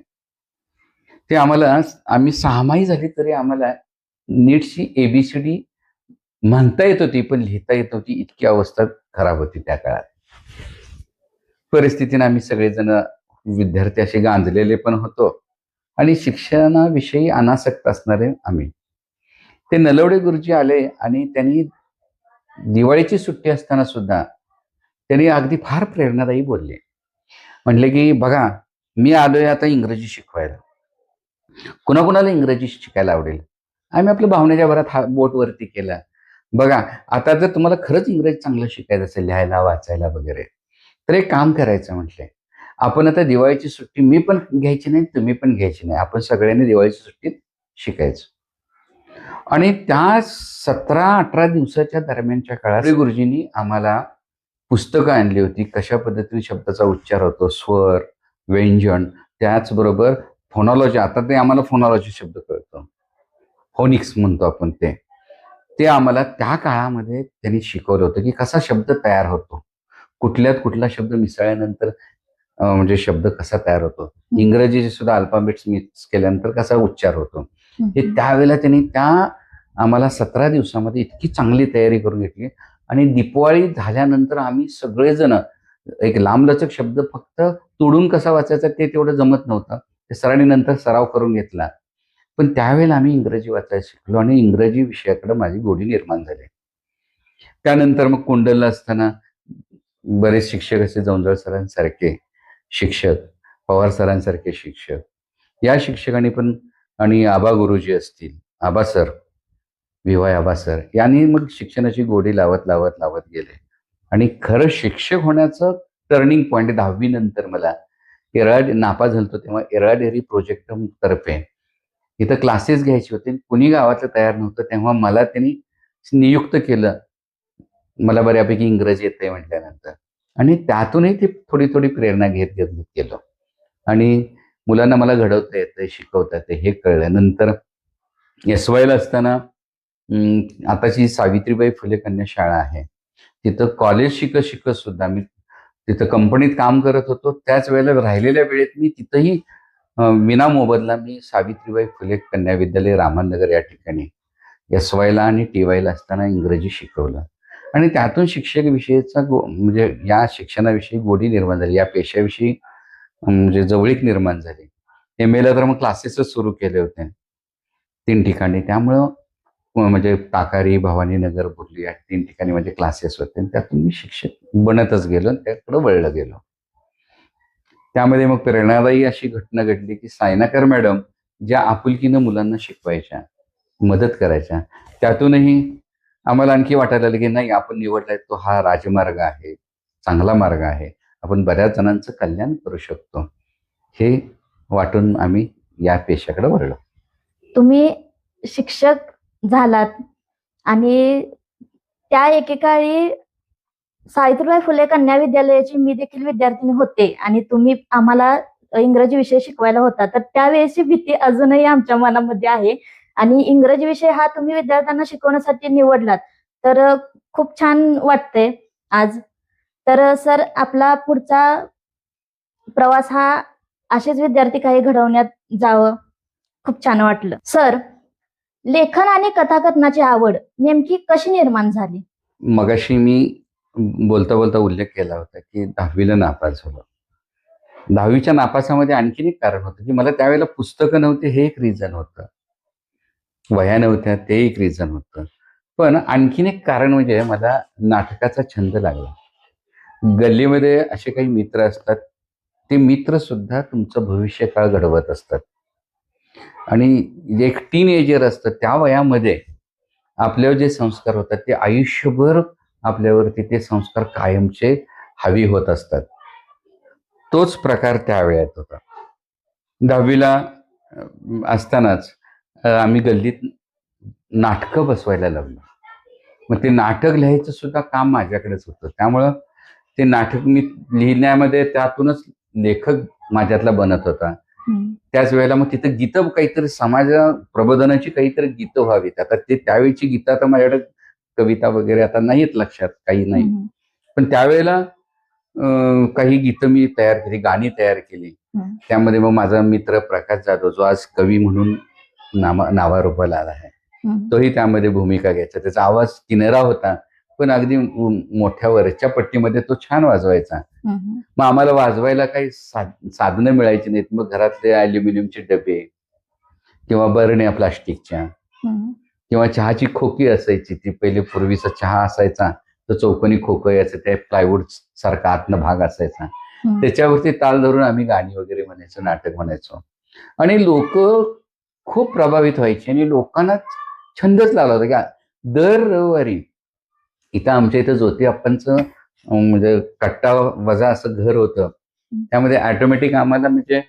ते आम्ही 6माही झाली तरी आम्हाला नीटची ABCD म्हणता येत होती, पण लिहिता येत नव्हती, इतकी अवस्था खराब होती त्या काळात. परिस्थितीने आम्ही सगळेजण विद्यार्थी असे गांजलेले पण होतो आणि शिक्षणाविषयी अनासक्त असणारे आम्ही. ते नलवडे गुरुजी आले आणि त्यांनी दिवाळीची सुट्टी असताना सुद्धा त्यांनी अगदी फार प्रेरणादायी बोलले. म्हणले की बघा, मी आलोय आता इंग्रजी शिकवायला. कुणाकुणाला इंग्रजी शिकायला आवडेल? आम्ही आपल्या भावनेच्या भरात बोट वरती केला. बघा, आता जर तुम्हाला खरंच इंग्रजी चांगलं शिकायचं असेल, लिहायला वाचायला वगैरे, तर एक काम करायचं म्हटलंय. आपण आता दिवाळीची सुट्टी मी पण घ्यायची नाही, तुम्ही पण घ्यायची नाही. आपण सगळ्यांनी दिवाळीच्या सुट्टीत शिकायचं. आणि त्या 17-18 दिवसाच्या दरम्यानच्या काळात श्री गुरुजींनी आम्हाला पुस्तकं आणली होती. कशा पद्धतीने शब्दाचा उच्चार होतो, स्वर, व्यंजन, त्याचबरोबर फोनॉलॉजी. आता ते आम्हाला फोनॉलॉजी शब्द कळतो, फोनिक्स म्हणतो आपण ते आम्हाला त्या काळामध्ये त्यांनी शिकवलं होतं की कसा शब्द तयार होतो, कुठल्यात कुठला शब्द मिसळल्यानंतर म्हणजे शब्द कसा तयार होतो, इंग्रजीचे सुद्धा अल्फाबेट्स मिक्स केल्यानंतर कसा उच्चार होतो. हे त्यावेळेला त्यांनी आम्हाला 17 दिवसामध्ये इतकी चांगली तयारी करून घेतली. आणि दिवाळी झाल्यानंतर आम्ही सगळेजण एक लांबलचक शब्द फक्त तोडून कसा वाचायचा ते तेवढं जमत नव्हतं. ते सरांनी नंतर सराव करून घेतला. पण त्यावेळेला आम्ही इंग्रजी वाचायला शिकलो आणि इंग्रजी विषयाकडे माझी गोडी निर्माण झाली. त्यानंतर मग कुंडलला असताना बरेच शिक्षक असे जवंजळ सरांसारखे शिक्षक, पवार सरांसारखे शिक्षक, या शिक्षकांनी पण, आणि आबा गुरुजी असतील, आबा सर, VY आबा सर, यांनी मग शिक्षणाची गोडी लावत लावत लावत गेले. आणि खरं शिक्षक होण्याचं टर्निंग पॉईंट 10वी नंतर मला नापास झालतो तेव्हा येरळा डेअरी प्रोजेक्ट तर्फे इथं क्लासेस घ्यायचे होते. कुणी गावातलं तयार नव्हतं, तेव्हा मला त्यांनी नियुक्त केलं. मला बऱ्यापैकी इंग्रजी येते म्हटल्यानंतर, आणि त्यातूनही ते थोडी थोडी प्रेरणा घेत घेत गेलो. आणि मुलांना मला घडवता येतं, शिकवता येतं हे कळलं. नंतर SYला असताना आताची सावित्रीबाई फुले कन्या शाळा आहे, तिथं कॉलेज शिकत शिकत सुद्धा मी तिथं कंपनीत काम करत होतो. त्याच वेळेला राहिलेल्या वेळेत मी तिथंही विना मोबदला मी सावित्रीबाई फुले कन्या विद्यालय रामनगर या ठिकाणी SYला आणि TYला असताना इंग्रजी शिकवलं. आणि त्यातून शिक्षक विषयीचा म्हणजे या शिक्षणाविषयी गोडी निर्माण झाली, या पेशाविषयी म्हणजे जवळीक निर्माण झाली. MAला तर मग क्लासेसच सुरू केले होते 3 ठिकाणी. त्यामुळं म्हणजे ताकारी, भवानीनगर, बुर्ली या 3 ठिकाणी माझे क्लासेस होते. त्यातून मी शिक्षक बनतच गेलो, त्याकडे वळलं गेलो. त्यामध्ये मग प्रेरणादायी अशी घटना घडली की सायनाकर मॅडम ज्या आपुलकीनं मुलांना शिकवायच्या, मदत करायच्या, त्यातूनही आम्हाला आणखी वाटायला लागलं की नाही, आपण निवडलाय तो हा राजमार्ग आहे, चांगला मार्ग आहे, आपण बऱ्याच जणांचं कल्याण करू शकतो, हे वाटून आम्ही या पेशाकडे वळलो. तुम्ही शिक्षक झालात आणि त्या एकेकाळी सावित्रीबाई फुले कन्या विद्यालयाची मी देखील विद्यार्थिनी होते आणि तुम्ही आम्हाला इंग्रजी विषय शिकवायला होता. तर त्यावेळेची भीती अजूनही आमच्या मनामध्ये आहे. आणि इंग्रजी विषय हा तुम्ही विद्यार्थ्यांना शिकवण्यासाठी निवडलात, तर खूप छान वाटतंय आज. तर सर, आपला पुढचा प्रवास हा असेच विद्यार्थी काही घडवण्यात जावं. खूप छान वाटलं. सर, लेखन आणि कथाकथनाची आवड नेमकी कशी निर्माण झाली? मगाशी मी बोलता बोलता उल्लेख केला होता की 10वीला नापास झालो. 10वीच्या नापासामध्ये आणखीन एक कारण होतं की मला त्यावेळेला पुस्तकं नव्हते, हे एक रिझन होतं. वह्या नव्हत्या, ते एक रिझन होतं. पण आणखीन एक कारण म्हणजे मला नाटकाचा छंद लागला. गल्लीमध्ये असे काही मित्र असतात, ते मित्र सुद्धा तुमचं भविष्यकाळ घडवत असतात. आणि एक टीनएजर असतं, त्या वयामध्ये आपल्यावर जे संस्कार होतात ते आयुष्यभर आपल्यावरती ते संस्कार कायमचे हावी होत असतात. तोच प्रकार त्या वेळात होता. 10वीला असतानाच आम्ही गल्लीत नाटकं बसवायला लागलो. मग ते नाटक लिहायचं सुद्धा काम माझ्याकडेच होतं. त्यामुळं ते नाटक मी लिहिण्यामध्ये त्यातूनच लेखक माझ्यातला बनत होता. त्याच वेळेला मग तिथं गीतं, काहीतरी समाज प्रबोधनाची काहीतरी गीतं व्हावीत. आता ते त्यावेळीची गीतं आता माझ्याकडे कविता वगैरे आता नाहीत लक्षात, काही नाही. हम्म. पण त्यावेळेला काही गीतं मी तयार केली, गाणी तयार केली. हम्म. त्यामध्ये मग माझा मित्र प्रकाश जाधव, जो आज कवी म्हणून नावारूपाला आला आहे, हम्म. तोही त्यामध्ये भूमिका घ्यायचा. त्याचा आवाज किनरा होता, पण अगदी मोठ्या वरच्या पट्टीमध्ये तो छान वाजवायचा. हम्म. मग आम्हाला वाजवायला काही साधनं मिळायची नाहीत. मग घरातले अल्युमिनियमचे डबे किंवा बरण्या प्लास्टिकच्या हम्म. किंवा चहाची खोकी असायची. ती पहिले पूर्वीचा चहा असायचा, तो चौकोनी खोकं यायचं, त्या प्लायवूड सारखा आतनं भाग असायचा. हम्म. त्याच्यावरती ताल धरून आम्ही गाणी वगैरे म्हणायचो, नाटक म्हणायचो. आणि लोक खूप प्रभावित व्हायचे आणि लोकांना छंदच लागला होता की दर रविवारी इथं आमच्या इथं ज्योती अप्पांचं म्हणजे कट्टा वजा असं घर होतं. त्यामध्ये ऑटोमॅटिक आम्हाला म्हणजे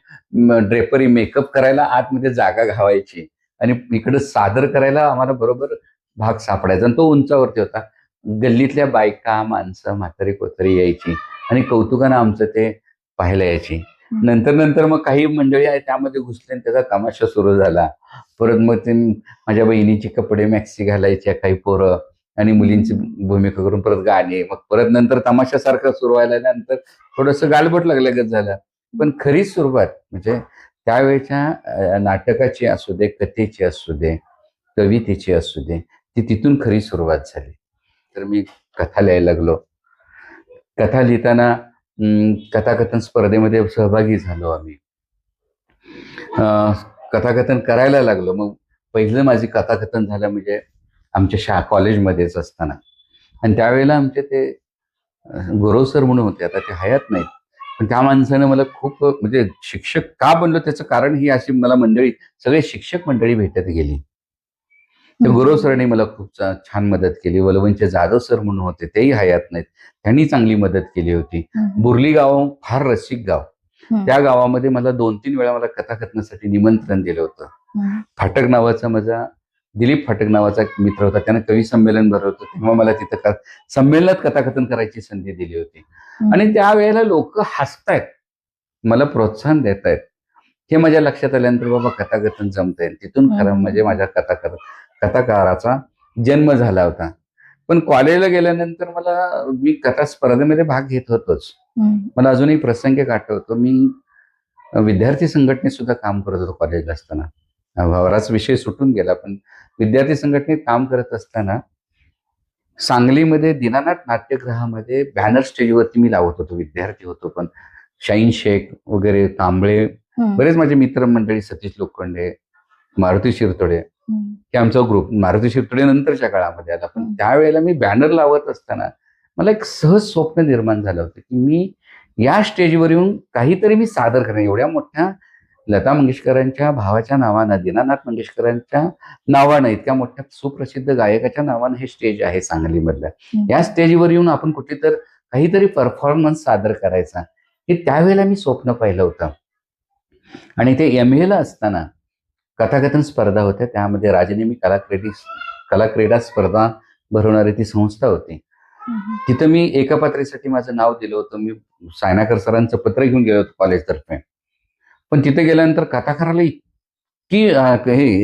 ड्रेपरी मेकअप करायला आतमध्ये जागा घावायची आणि इकडे सादर करायला आम्हाला बरोबर भाग सापडायचा. आणि तो उंचावरती होता. गल्लीतल्या बायका, माणसं, म्हातारी कोतारी यायची आणि कौतुकानं आमचं ते पाहायला यायची. नंतर नंतर मग काही मंडळी आहे त्यामध्ये घुसले आणि त्याचा तमाशा सुरू झाला. परत मग ते माझ्या बहिणीचे कपडे मॅक्सी घालायच्या काही पोरं आणि मुलींची भूमिका करून परत गाणे. मग परत नंतर तमाशासारखं सुरू व्हायला, नंतर थोडंसं गालबोट लागल्यागत झालं. पण खरी सुरुवात म्हणजे त्यावेळेच्या नाटकाची असू दे, कथेची असू दे, कवितेची असू दे, ती तिथून खरी सुरुवात झाली. तर मी कथा लिहायला लागलो. कथा लिहिताना कथाकथन स्पर्धेमध्ये सहभागी झालो आम्ही. कथाकथन करायला लागलो. मग पहिलं माझी कथाकथन झालं म्हणजे आमच्या कॉलेजमध्येच असताना. आणि त्यावेळेला आमचे ते गुरव सर म्हणून होते, आता ते हयात नाहीत, पण त्या माणसानं मला खूप म्हणजे शिक्षक का बनलो त्याचं कारण ही अशी मला मंडळी, सगळे शिक्षक मंडळी भेटत गेली. त्या गुरव सरांनी मला खूप छान मदत केली. वलवंचे जाधव सर म्हणून होते, तेही हयात नाहीत, त्यांनी चांगली मदत केली होती. बुर्ली गाव फार रसिक गाव. त्या गावामध्ये मला 2-3 वेळा मला कथाकथनासाठी निमंत्रण दिलं होतं. फाटक नावाचा माझा दिलीप फाटक नावाचा एक मित्र होता, त्यानं कवी संमेलन भरवलं होतं. तेव्हा मला तिथं संमेलनात कथाकथन करायची संधी दिली होती. आणि त्यावेळेला लोक हसतायत, मला प्रोत्साहन देत आहेत, हे माझ्या लक्षात आल्यानंतर बाबा कथाकथन जमतंय. तिथून खरं म्हणजे माझ्या कथाकाराचा जन्म झाला होता. पण कॉलेजला गेल्यानंतर मी कथा स्पर्धेमध्ये भाग घेत होतोच. मला अजूनही प्रसंग एक आठवतो. मी विद्यार्थी संघटनेत सुद्धा काम करत होतो कॉलेजला असताना. बराच विषय सुटून गेला, पण विद्यार्थी संघटनेत काम करत असताना सांगलीमध्ये दीनानाथ नाट्यगृहामध्ये बॅनर स्टेजवरती मी लावत होतो. विद्यार्थी होतो, पण शाहीन शेख वगैरे, कांबळे, बरेच माझे मित्रमंडळी, सतीश लोखंडे, मारुती शिरतोडे, हे आमचा ग्रुप मारुती शिरतोडे नंतरच्या काळामध्ये आला. पण त्यावेळेला मी बॅनर लावत असताना मला एक सहज स्वप्न निर्माण झालं होतं की मी या स्टेजवर येऊन काहीतरी मी सादर करेन. एवढ्या मोठ्या लता मंगेशकरांच्या भावाच्या नावानं, दीनानाथ मंगेशकरांच्या नावानं, इतक्या मोठ्या सुप्रसिद्ध गायकाच्या नावानं हे स्टेज आहे सांगलीमधलं. या स्टेजवर येऊन आपण कुठेतरी काहीतरी परफॉर्मन्स सादर करायचा, हे त्यावेळेला मी स्वप्न पाहिलं होतं. आणि ते MA ला असताना कथाकथन स्पर्धा होत्या, त्यामध्ये राजनेमी कला क्रीडा स्पर्धा भरवणारी ती संस्था होती. तिथं मी एका पात्रीसाठी माझं नाव दिलं होतं. मी सायनाकर सरांचं पत्र घेऊन गेलो होतो कॉलेजतर्फे. पण तिथे गेल्यानंतर कथाकाराला इतकी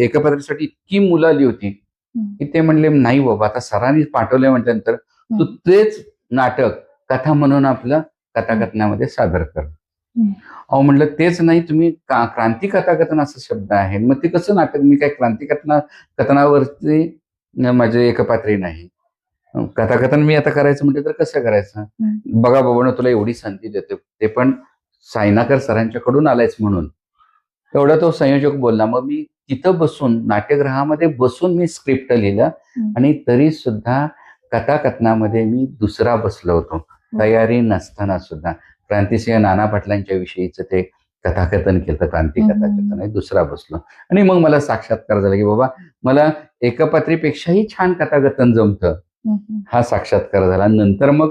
एका पात्रीसाठी इतकी मुलं आली होती की ते म्हणले नाही बाबा, आता सरांनी पाठवले म्हटल्यानंतर तू तेच नाटक कथा म्हणून आपलं कथाकथनामध्ये सादर कर. अहो म्हटलं तेच नाही, तुम्ही क्रांती कथाकथन असं शब्द आहे, मग ते कसं नाटक? मी काय क्रांती कथनावरती माझे एकपात्री नाही. कथाकथन मी आता करायचं म्हटलं तर कसं करायचं? बघा बाबा, तुला एवढी संधी देतो, ते पण सायनाकर सरांच्याकडून आलायच म्हणून. एवढा तो संयोजक बोलला. मग मी तिथं बसून, नाट्यगृहामध्ये बसून मी स्क्रिप्ट लिहिलं आणि तरी सुद्धा कथाकथनामध्ये मी दुसरा बसलो होतो, तयारी नसताना सुद्धा. क्रांतिसिंह नाना पाटलांच्या विषयीचं ते कथाकथन केलं, क्रांती कथाकथन आहे, दुसरा बसलो. आणि मग मला साक्षात्कार झाला की बाबा, मला एकपात्रीपेक्षाही छान कथाकथन जमतं, हा साक्षात्कार झाला. नंतर मग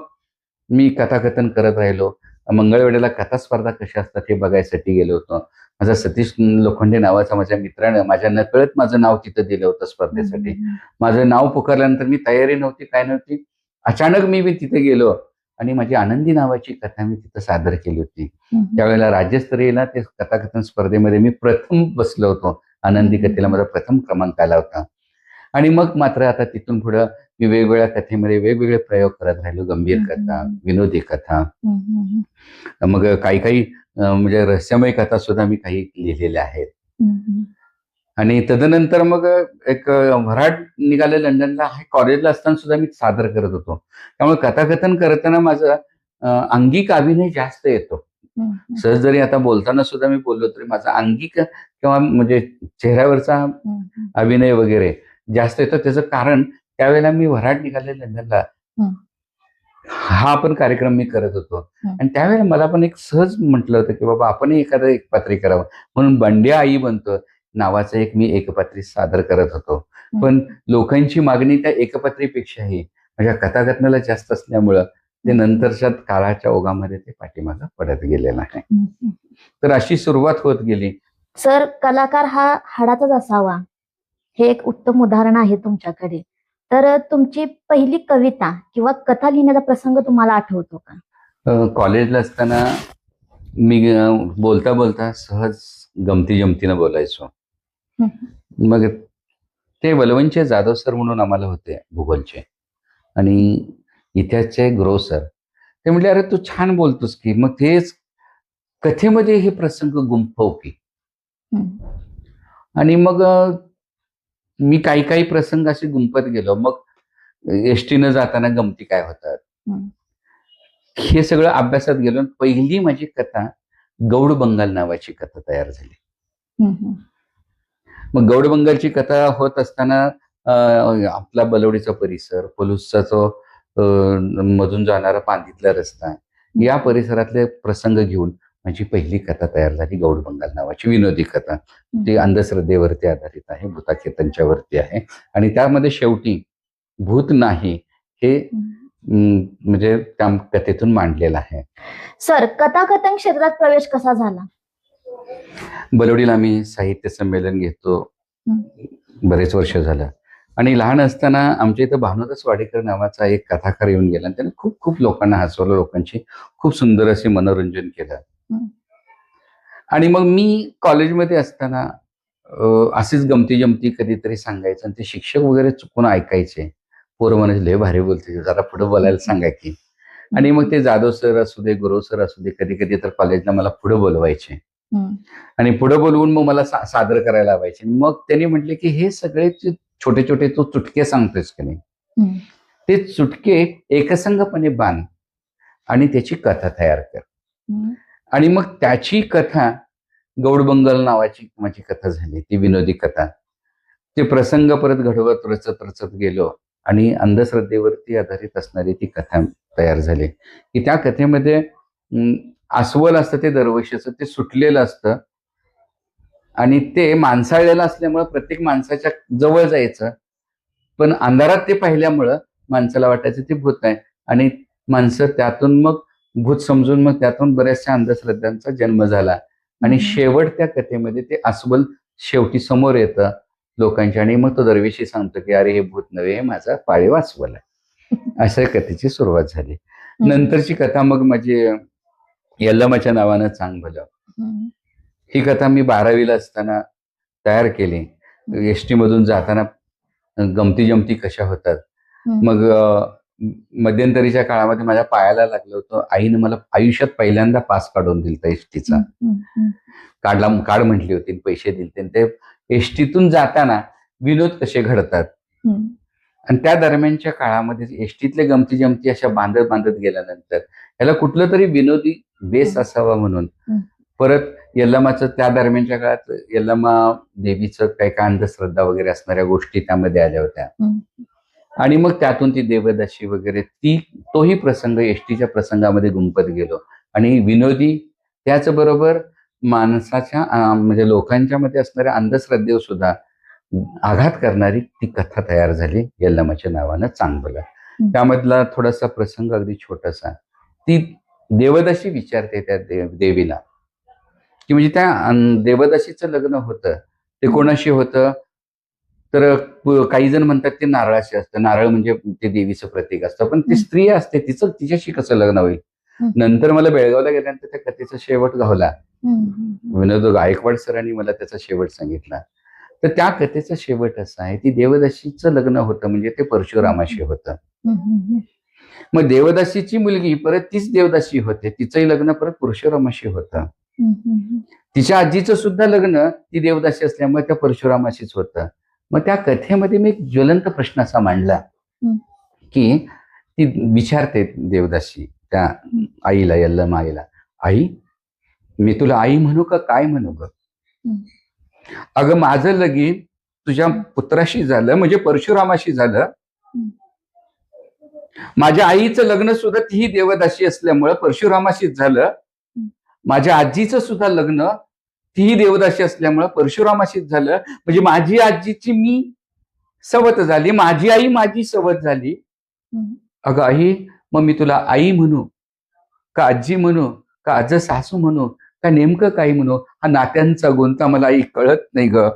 मी कथाकथन करत राहिलो. मंगळवेढ्याला कथा स्पर्धा कशा असतात हे बघायसाठी गेलो होतो. माझा सतीश लोखंडे नावाचा माझ्या मित्रानं माझ्या नकळत माझं नाव तिथं दिलं होतं स्पर्धेसाठी. माझं नाव पुकारल्यानंतर मी तयारी नव्हती, काय नव्हती, अचानक मी तिथे गेलो आणि माझी आनंदी नावाची कथा मी तिथं सादर केली होती. त्यावेळेला राज्यस्तरीयला ते कथाकथन स्पर्धेमध्ये मी प्रथम बसलो होतो. आनंदी कथेला माझा प्रथम क्रमांक आला होता. आणि मग मात्र आता तिथून पुढं मी वेगवेगळ्या कथेमध्ये वेगवेगळे प्रयोग करत राहिलो. गंभीर कथा, विनोदी कथा, मग काही काही म्हणजे रहस्यमय कथा सुद्धा मी काही लिहिलेल्या आहेत. आणि तदनंतर मग एक वऱ्हाड निघाले लंडनला. हे कॉलेजला असताना सुद्धा मी सादर करत होतो. त्यामुळे कथाकथन करताना माझं अंगिक अभिनय जास्त येतो. सहज जरी आता बोलताना सुद्धा मी बोललो तरी माझा अंगिक किंवा म्हणजे चेहऱ्यावरचा अभिनय वगैरे जास्त येतो. त्याचं कारण त्यावेळेला मी वऱ्हाड निघाले लंडनला हा पण कार्यक्रम मी करत होतो. आणि त्यावेळेला मला पण एक सहज म्हटलं होतं की बाबा आपणही एखादं एकपात्री करावं. म्हणून बंड्या आई बनतो नावाचं एक मी एकपात्री सादर करत होतो. पण लोकांची मागणी त्या एकपात्रीपेक्षाही माझ्या कथाकथनाला जास्त असल्यामुळं ते नंतरच्या काळाच्या ओघामध्ये ते पाठीमागं पडत गेलेलं आहे. तर अशी सुरुवात होत गेली. सर, कलाकार हा हाडाचाच असावा हे एक उत्तम उदाहरण आहे तुमच्याकडे. तर तुमची पहिली कविता किंवा कथा लिहिण्याचा प्रसंग तुम्हाला आठवतो का? कॉलेजला असताना मी बोलता बोलता सहज गमती जमतीनं बोलायचो. मग ते वलवंचे जाधव सर म्हणून आम्हाला होते भूगोलचे आणि इतिहासचे ग्रो सर. ते म्हटले अरे तू छान बोलतोस की मग तेच कथेमध्ये हे प्रसंग गुंफव की. आणि मग मी काही काही प्रसंग असे गुंफत गेलो. मग एसटीनं जाताना गमती काय होतात हे सगळं अभ्यासात गेलो. पहिली माझी कथा गौड बंगाल नावाची कथा तयार झाली. मग गौड बंगालची कथा होत असताना आपला बलवडीचा परिसर, पलूसचा जो मधून जाणारा पांदीतला रस्ता, या परिसरातले प्रसंग घेऊन माझी पहिली कथा तयार झाली. गौड बंगाल नावाची विनोदी कथा. ती अंधश्रद्धेवरती आधारित आहे, भूताखेतनच्यावरती आहे. आणि त्यामध्ये शेवटी भूत नाही हे म्हणजे त्या कथेतून मांडलेलं आहे. सर, कथाकथन क्षेत्रात प्रवेश कसा झाला? बलवडीला आम्ही साहित्य संमेलन घेतो बरेच वर्ष झालं. आणि लहान असताना आमच्या इथं भानुदास वाडेकर नावाचा एक कथाकार येऊन गेला. त्याने खूप खूप लोकांना हसवलं, लोकांची खूप सुंदर असे मनोरंजन केलं. आणि मग मी कॉलेजमध्ये असताना अशीच गमती जमती कधीतरी सांगायचं आणि ते शिक्षक वगैरे चुकून ऐकायचे. पोरं म्हणायचे लय भारी बोलते, जरा पुढे बोलायला सांगा की. आणि मग ते जाधव सर असू दे, गुरव सर असू दे, कधी कधी तर कॉलेजला मला पुढे बोलवायचे आणि पुढे बोलवून मग मला सादर करायला लावायचे. मग त्यांनी म्हटले की हे सगळे छोटे छोटे तू चुटके सांगतोयस की नाही, ते चुटके एकसंगपणे बांध आणि त्याची कथा तयार कर. आणि मग त्याची कथा गौडबंगाल नावाची माझी कथा झाली, ती विनोदी कथा. ते प्रसंग परत घडवत रचत रचत गेलो आणि अंधश्रद्धेवरती आधारित असणारी ती कथा तयार झाली. की त्या कथेमध्ये अस्वल असतं ते दरवर्षीचं, ते सुटलेलं असतं आणि ते माणसाळलेलं असल्यामुळं प्रत्येक माणसाच्या जवळ जायचं. पण अंधारात ते पाहिल्यामुळं माणसाला वाटायचं ते भूत आहे आणि माणसं त्यातून मग भूत समजून मग त्यातून बऱ्याचशा अंधश्रद्धांचा जन्म झाला. आणि शेवट त्या कथेमध्ये ते अस्वल शेवटी समोर येतं लोकांच्या आणि मग तो दरवेशी सांगतो की अरे हे भूत नव्हे, हे माझा पाळीव अस्वल आहे. अशा कथेची सुरुवात झाली. नंतरची कथा मग माझी यल्लमाच्या नावानं चांग भलं, ही कथा मी 12वीला असताना तयार केली. एसटी मधून जाताना गमती जमती कशा होतात. मग मध्यंतरीच्या काळामध्ये माझ्या पायाला लागलं होतं. आईने मला आयुष्यात पहिल्यांदा पास काढून दिलता एसटीचा. काढ म्हटली होती, पैसे दिलते. ते एसटीतून जाताना विनोद कसे घडतात आणि त्या दरम्यानच्या काळामध्ये एसटीतले गमती जमती अशा बांधत बांधत गेल्यानंतर याला कुठलं तरी विनोदी बेस असावा म्हणून परत यल्लमाचं त्या दरम्यानच्या काळात यल्लमा देवीचं काही काय अंधश्रद्धा वगैरे असणाऱ्या गोष्टी त्यामध्ये आल्या होत्या. आणि मग त्यातून ती देवदाशी वगैरे तोही प्रसंग एसटीच्या प्रसंगामध्ये गुंफत गेलो आणि विनोदी त्याचबरोबर माणसाच्या म्हणजे लोकांच्या मध्ये असणाऱ्या अंधश्रद्धेवर सुद्धा आघात करणारी ती कथा तयार झाली यल्लमाच्या नावानं चांग भलं. त्यामधला थोडासा प्रसंग अगदी छोटासा, ती देवदाशी विचारते त्या देवीला की म्हणजे त्या देवदाशीचं लग्न होतं ते कोणाशी होतं, तर काही जण म्हणतात ते नारळाशी असतं. नारळ म्हणजे ते देवीचं प्रतीक असतं, पण ती स्त्री असते, तिच्याशी कसं लग्न होईल. नंतर मला बेळगावला गेल्यानंतर त्या कथेचा शेवट गावला. विनोद गायकवाड सरांनी मला त्याचा शेवट सांगितला. तर त्या कथेचा शेवट असा आहे, ती देवदासीचं लग्न होतं, म्हणजे ते परशुरामाशी होतं. मग देवदासीची मुलगी परत तीच देवदासी होते, तिचंही लग्न परत परशुरामाशी होतं. तिच्या आजीचं सुद्धा लग्न ती देवदासी असल्यामुळे त्या परशुरामाशीच होतं. मग त्या कथेमध्ये मी एक ज्वलंत प्रश्न असा मांडला की ती विचारते देवदासी त्या आईला, यल्लम आईला, आई मी तुला आई म्हणू का काय म्हणू ग? अगं माझं लगीन तुझ्या पुत्राशी झालं, म्हणजे परशुरामाशी झालं. माझ्या आईचं लग्न सुद्धा तीही देवदासी असल्यामुळं परशुरामाशीच झालं. माझ्या आजीचं सुद्धा लग्न तीही देवदासी असल्यामुळं परशुरामाशीच झालं. म्हणजे माझी आजीची मी सवत झाली, माझी आई माझी सवत झाली. अगं आई, मग मी तुला आई म्हणू का आजी म्हणू का आज सासू म्हणू का नेमकं काही म्हणू? हा नात्यांचा गुंता मला आई कळत नाही ग.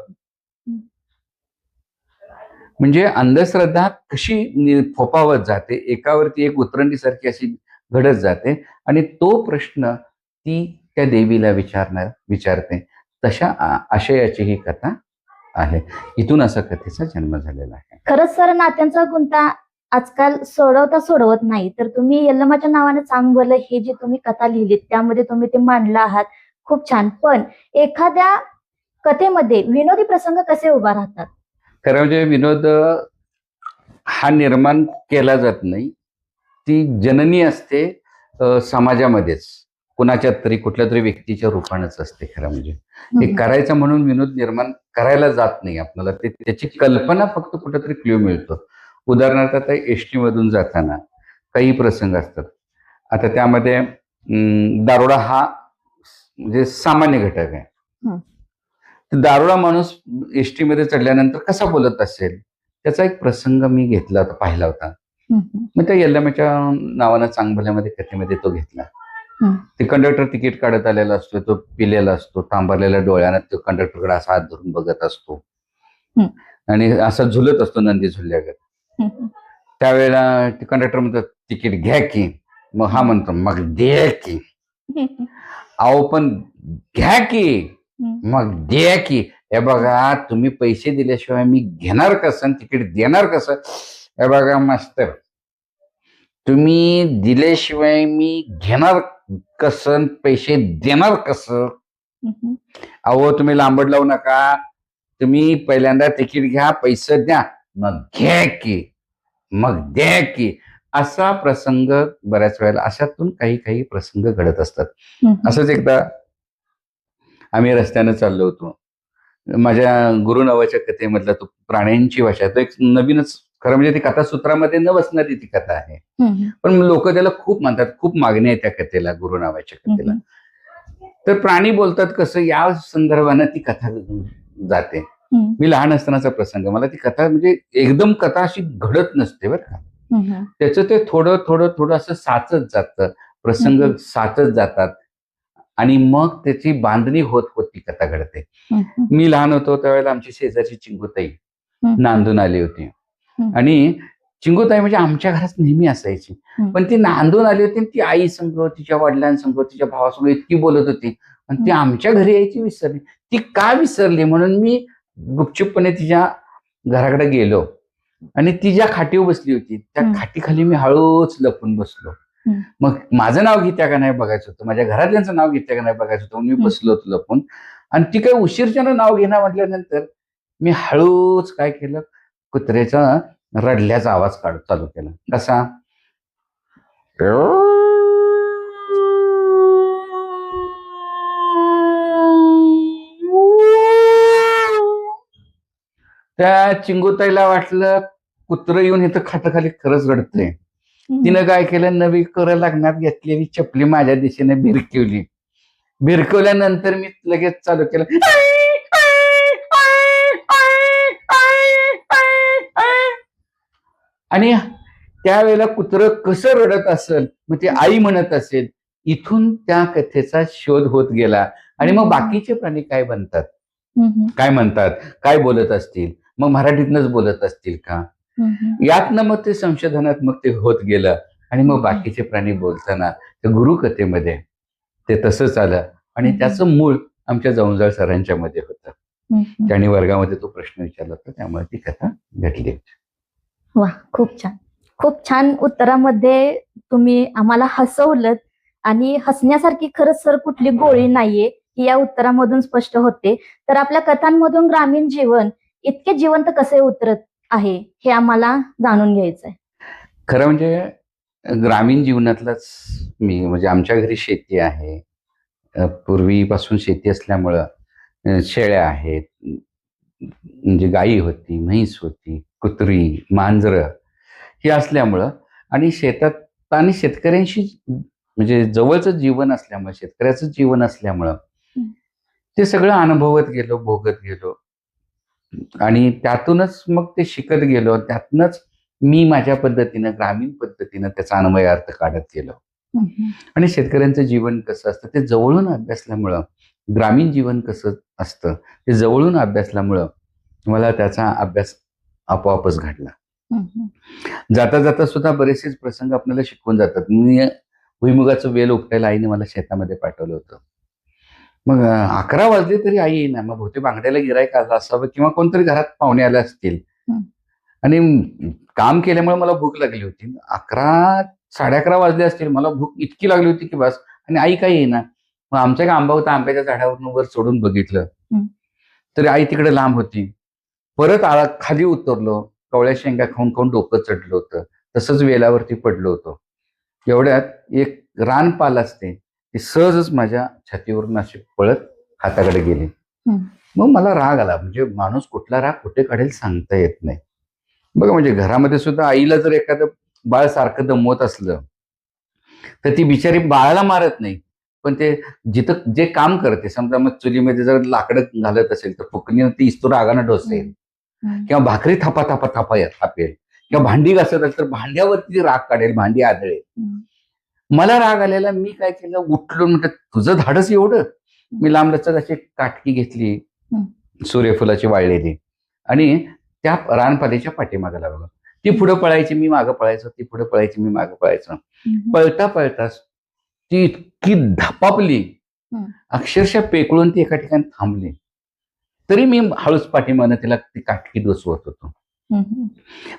म्हणजे अंधश्रद्धा कशी फोपावत जाते, एकावरती एक उतरंडीसारखी अशी घडत जाते, आणि तो प्रश्न ती त्या देवीला विचारते. तशा आशयाची ही कथा आहे. इथून असा कथेचा जन्म झालेला आहे. खरंच सर, नात्यांचा गुंता आजकाल सोडवत नाही. तर तुम्ही यल्लमाच्या नावाने चांगलं ही जी तुम्ही कथा लिहिलीत त्यामध्ये तुम्ही ते मांडला आहात, खूप छान. पण एखाद्या कथेमध्ये विनोदी प्रसंग कसे उभा राहतात? खरं म्हणजे विनोद हा निर्माण केला जात नाही, ती जननी असते समाजामध्येच, कुणाच्या तरी कुठल्या तरी व्यक्तीच्या रूपानंच असते. खरं म्हणजे हे करायचं म्हणून विनोद निर्माण करायला जात नाही आपल्याला, त्याची कल्पना फक्त कुठेतरी क्ल्यू मिळतो. उदाहरणार्थ आता एसटी मधून जाताना काही प्रसंग असतात. आता त्यामध्ये दारोडा हा म्हणजे सामान्य घटक आहे. दारोडा माणूस एसटी मध्ये चढल्यानंतर कसा बोलत असेल त्याचा एक प्रसंग मी घेतला होता, पाहिला होता. मग त्या यल्लमाच्या नावानं चांगभल्यामध्ये कथेमध्ये तो घेतला. ते कंडक्टर तिकीट काढत आलेला असतो, तो पिलेला असतो, तांबरलेल्या डोळ्यानं तो कंडक्टरकडे असा हात धरून बघत असतो आणि असा झुलत असतो नंदी झुलल्यागत. त्यावेळेला ते कंडक्टर म्हणतात तिकीट घ्या की, मग हा म्हणतो मग दे की. अहो पण घ्या की, मग दे की. हे बघा, तुम्ही पैसे दिल्याशिवाय मी घेणार कसं, तिकीट देणार कसं? हे बघा मास्तर, तुम्ही दिल्याशिवाय मी घेणार कसं, पैसे देणार कसं? अहो तुम्ही लांबड लावू नका, तुम्ही पहिल्यांदा तिकीट घ्या, पैसे द्या, मग घ्या की, मग द्या की. असा प्रसंग बऱ्याच वेळेला, अशातून काही प्रसंग घडत असतात. असंच एकदा आम्ही रस्त्यानं चाललो होतो. माझ्या गुरु नावाच्या कथेमधला तो प्राण्यांची भाषा, तो एक नवीनच, खरं म्हणजे ती कथासूत्रामध्ये न बसणारी ती कथा आहे, पण लोक त्याला खूप मानतात, खूप मागणी आहे त्या कथेला, गुरु नावाच्या कथेला. तर प्राणी बोलतात कसं, या संदर्भानं ती कथा जाते. मी लहान असतानाचा प्रसंग, मला ती कथा म्हणजे एकदम कथा अशी घडत नसते बरं का, त्याचं ते थोडं थोडं थोडं असं साचत जातं, प्रसंग साचत जातात आणि मग त्याची बांधणी होत होत ती कथा घडते. मी लहान होतो त्यावेळेला आमची शेजारची चिंगूताई नांदून आली होती, आणि चिंगूताई म्हणजे आमच्या घरात नेहमी असायची, पण ती नांदून आली होती, ती आई संग, तिच्या वडिलांसंग, तिच्या भावासंग इतकी बोलत होती, आणि ती आमच्या घरी यायची विसरली. ती का विसरली म्हणून मी गुपचूपपणे तिच्या घराकडे गेलो आणि ती ज्या खाटीवर बसली होती त्या खाटीखाली मी हळूच लपून बसलो. मग माझं नाव घेत्या का नाही बघायचं होतं, माझ्या घरातल्यांचं नाव घेत्या का नाही बघायचं होतं, मी बसलो होतो लपून. आणि ती काही उशीरच्यानं नाव घेणार म्हटल्यानंतर मी हळूच काय केलं, कुत्र्याचा रडल्याचा आवाज चालू केला. कसा, त्या चिंगूताईला वाटलं कुत्रं येऊन इथं खाटाखाली खरंच रडतंय. तिनं काय केलं, नवी करायला लागणार घेतलेली चपली माझ्या दिशेने भिरकवली. भिरकवल्यानंतर मी लगेच चालू केलं, आणि त्यावेळेला कुत्रं कसं रडत असेल, मग ती आई म्हणत असेल. इथून त्या कथेचा शोध होत गेला. आणि मग बाकीचे प्राणी काय बनतात, काय म्हणतात, काय बोलत असतील, मग मराठीतनच बोलत असतील का, यातनं मग ते संशोधनात मग ते होत गेलं. आणि मग बाकीचे प्राणी बोलताना त्या गुरुकथेमध्ये ते तसंच आलं, आणि त्याचं मूळ आमच्या जवंजाळ सरांच्या मध्ये होतं. त्यांनी वर्गामध्ये तो प्रश्न विचारला होता, त्यामुळे ती कथा घडली. वा, खूप छान. खूप छान उत्तरामध्ये तुम्ही आम्हाला हसवलं आणि हसण्यासारखी खरंच सर कुठली गोळी नाहीये की या उत्तरामधून स्पष्ट होते. तर आपल्या कथांमधून ग्रामीण जीवन इतके जिवंत कसे उतरत आहे हे आम्हाला जाणून घ्यायचंय. खरं म्हणजे ग्रामीण जीवनातलाच मी, म्हणजे आमच्या घरी शेती आहे. पूर्वीपासून शेती असल्यामुळं शेळ्या आहेत, म्हणजे गाई होती, म्हैस होती, कुत्री, मांजरं हे असल्यामुळं आणि शेतात आणि शेतकऱ्यांशी म्हणजे जवळचं जीवन असल्यामुळे, शेतकऱ्याचं जीवन असल्यामुळं ते सगळं अनुभवत गेलो, भोगत गेलो आणि त्यातूनच मग ते शिकत गेलो. त्यातूनच मी माझ्या पद्धतीनं, ग्रामीण पद्धतीनं त्याचा अन्वय अर्थ काढत गेलो. आणि शेतकऱ्यांचं जीवन कसं असतं ते जवळून अभ्यासल्यामुळं, ग्रामीण जीवन कसं असतं ते जवळून अभ्यासल्यामुळं मला त्याचा अभ्यास आपोआपच घडला. जाता जाता सुद्धा बरेचसेच प्रसंग आपल्याला शिकवून जातात. मी भुईमुगाचं वेल उपटायला आईने मला शेतामध्ये पाठवलं होतं. मग 11 वाजले तरी आई येईना. मग बहुतेक बांगड्याला गिराईक आलं असावं किंवा कोणतरी घरात पाहुणे आले असतील. आणि काम केल्यामुळे मला भूक लागली होती. 11, 11:30 वाजले असतील. मला भूक इतकी लागली होती की बस. आणि आई काही येईना. मग आमचा एक आंबा होता, आंब्याच्या झाडावरून वर चढून बघितलं तरी आई तिकडे लांब होती. परत खाली उतरलो. कवळ्या शेंगा खाऊन खाऊन डोकं चढलं होतं. तसंच वेलावरती पडलो होतो. एवढ्यात एक रानपाल असते, ती सहजच माझ्या छातीवरून अशी पळत हाताकडे गेली. मग मला राग आला. म्हणजे माणूस कुठला राग कुठे काढेल सांगता येत नाही. बघा, म्हणजे घरामध्ये सुद्धा आईला जर एखादं बाळ सारखं दमवत असलं तर ती बिचारी बाळाला मारत नाही, पण ते जिथं जे काम करते, समजा मग चुलीमध्ये जर लाकडं घालत असेल तर फुकणीनं ती इस्तू रागानं ढोसेल किंवा भाकरी थापा थापा थापा थापेल किंवा भांडी घासत असेल तर भांड्यावरती ती राग काढेल, भांडी आदळेल. मला राग आलेला, मी काय केलं, उठलो. म्हटलं तुझं धाडस एवढं. मी लांबलचक अशी काटकी घेतली सूर्यफुलाची वाळलेली आणि त्या रानपालीच्या पाठीमागे लागलो. ती पुढे पळायची, मी मागं पळायचो. ती पुढे पळायची, मी मागं पळायचो. पळता पळताच ती इतकी धपापली, अक्षरशः पेकळून ती एका ठिकाणी थांबली. तरी मी हळूच पाठीमागनं तिला ती काटकी डोसवत होतो.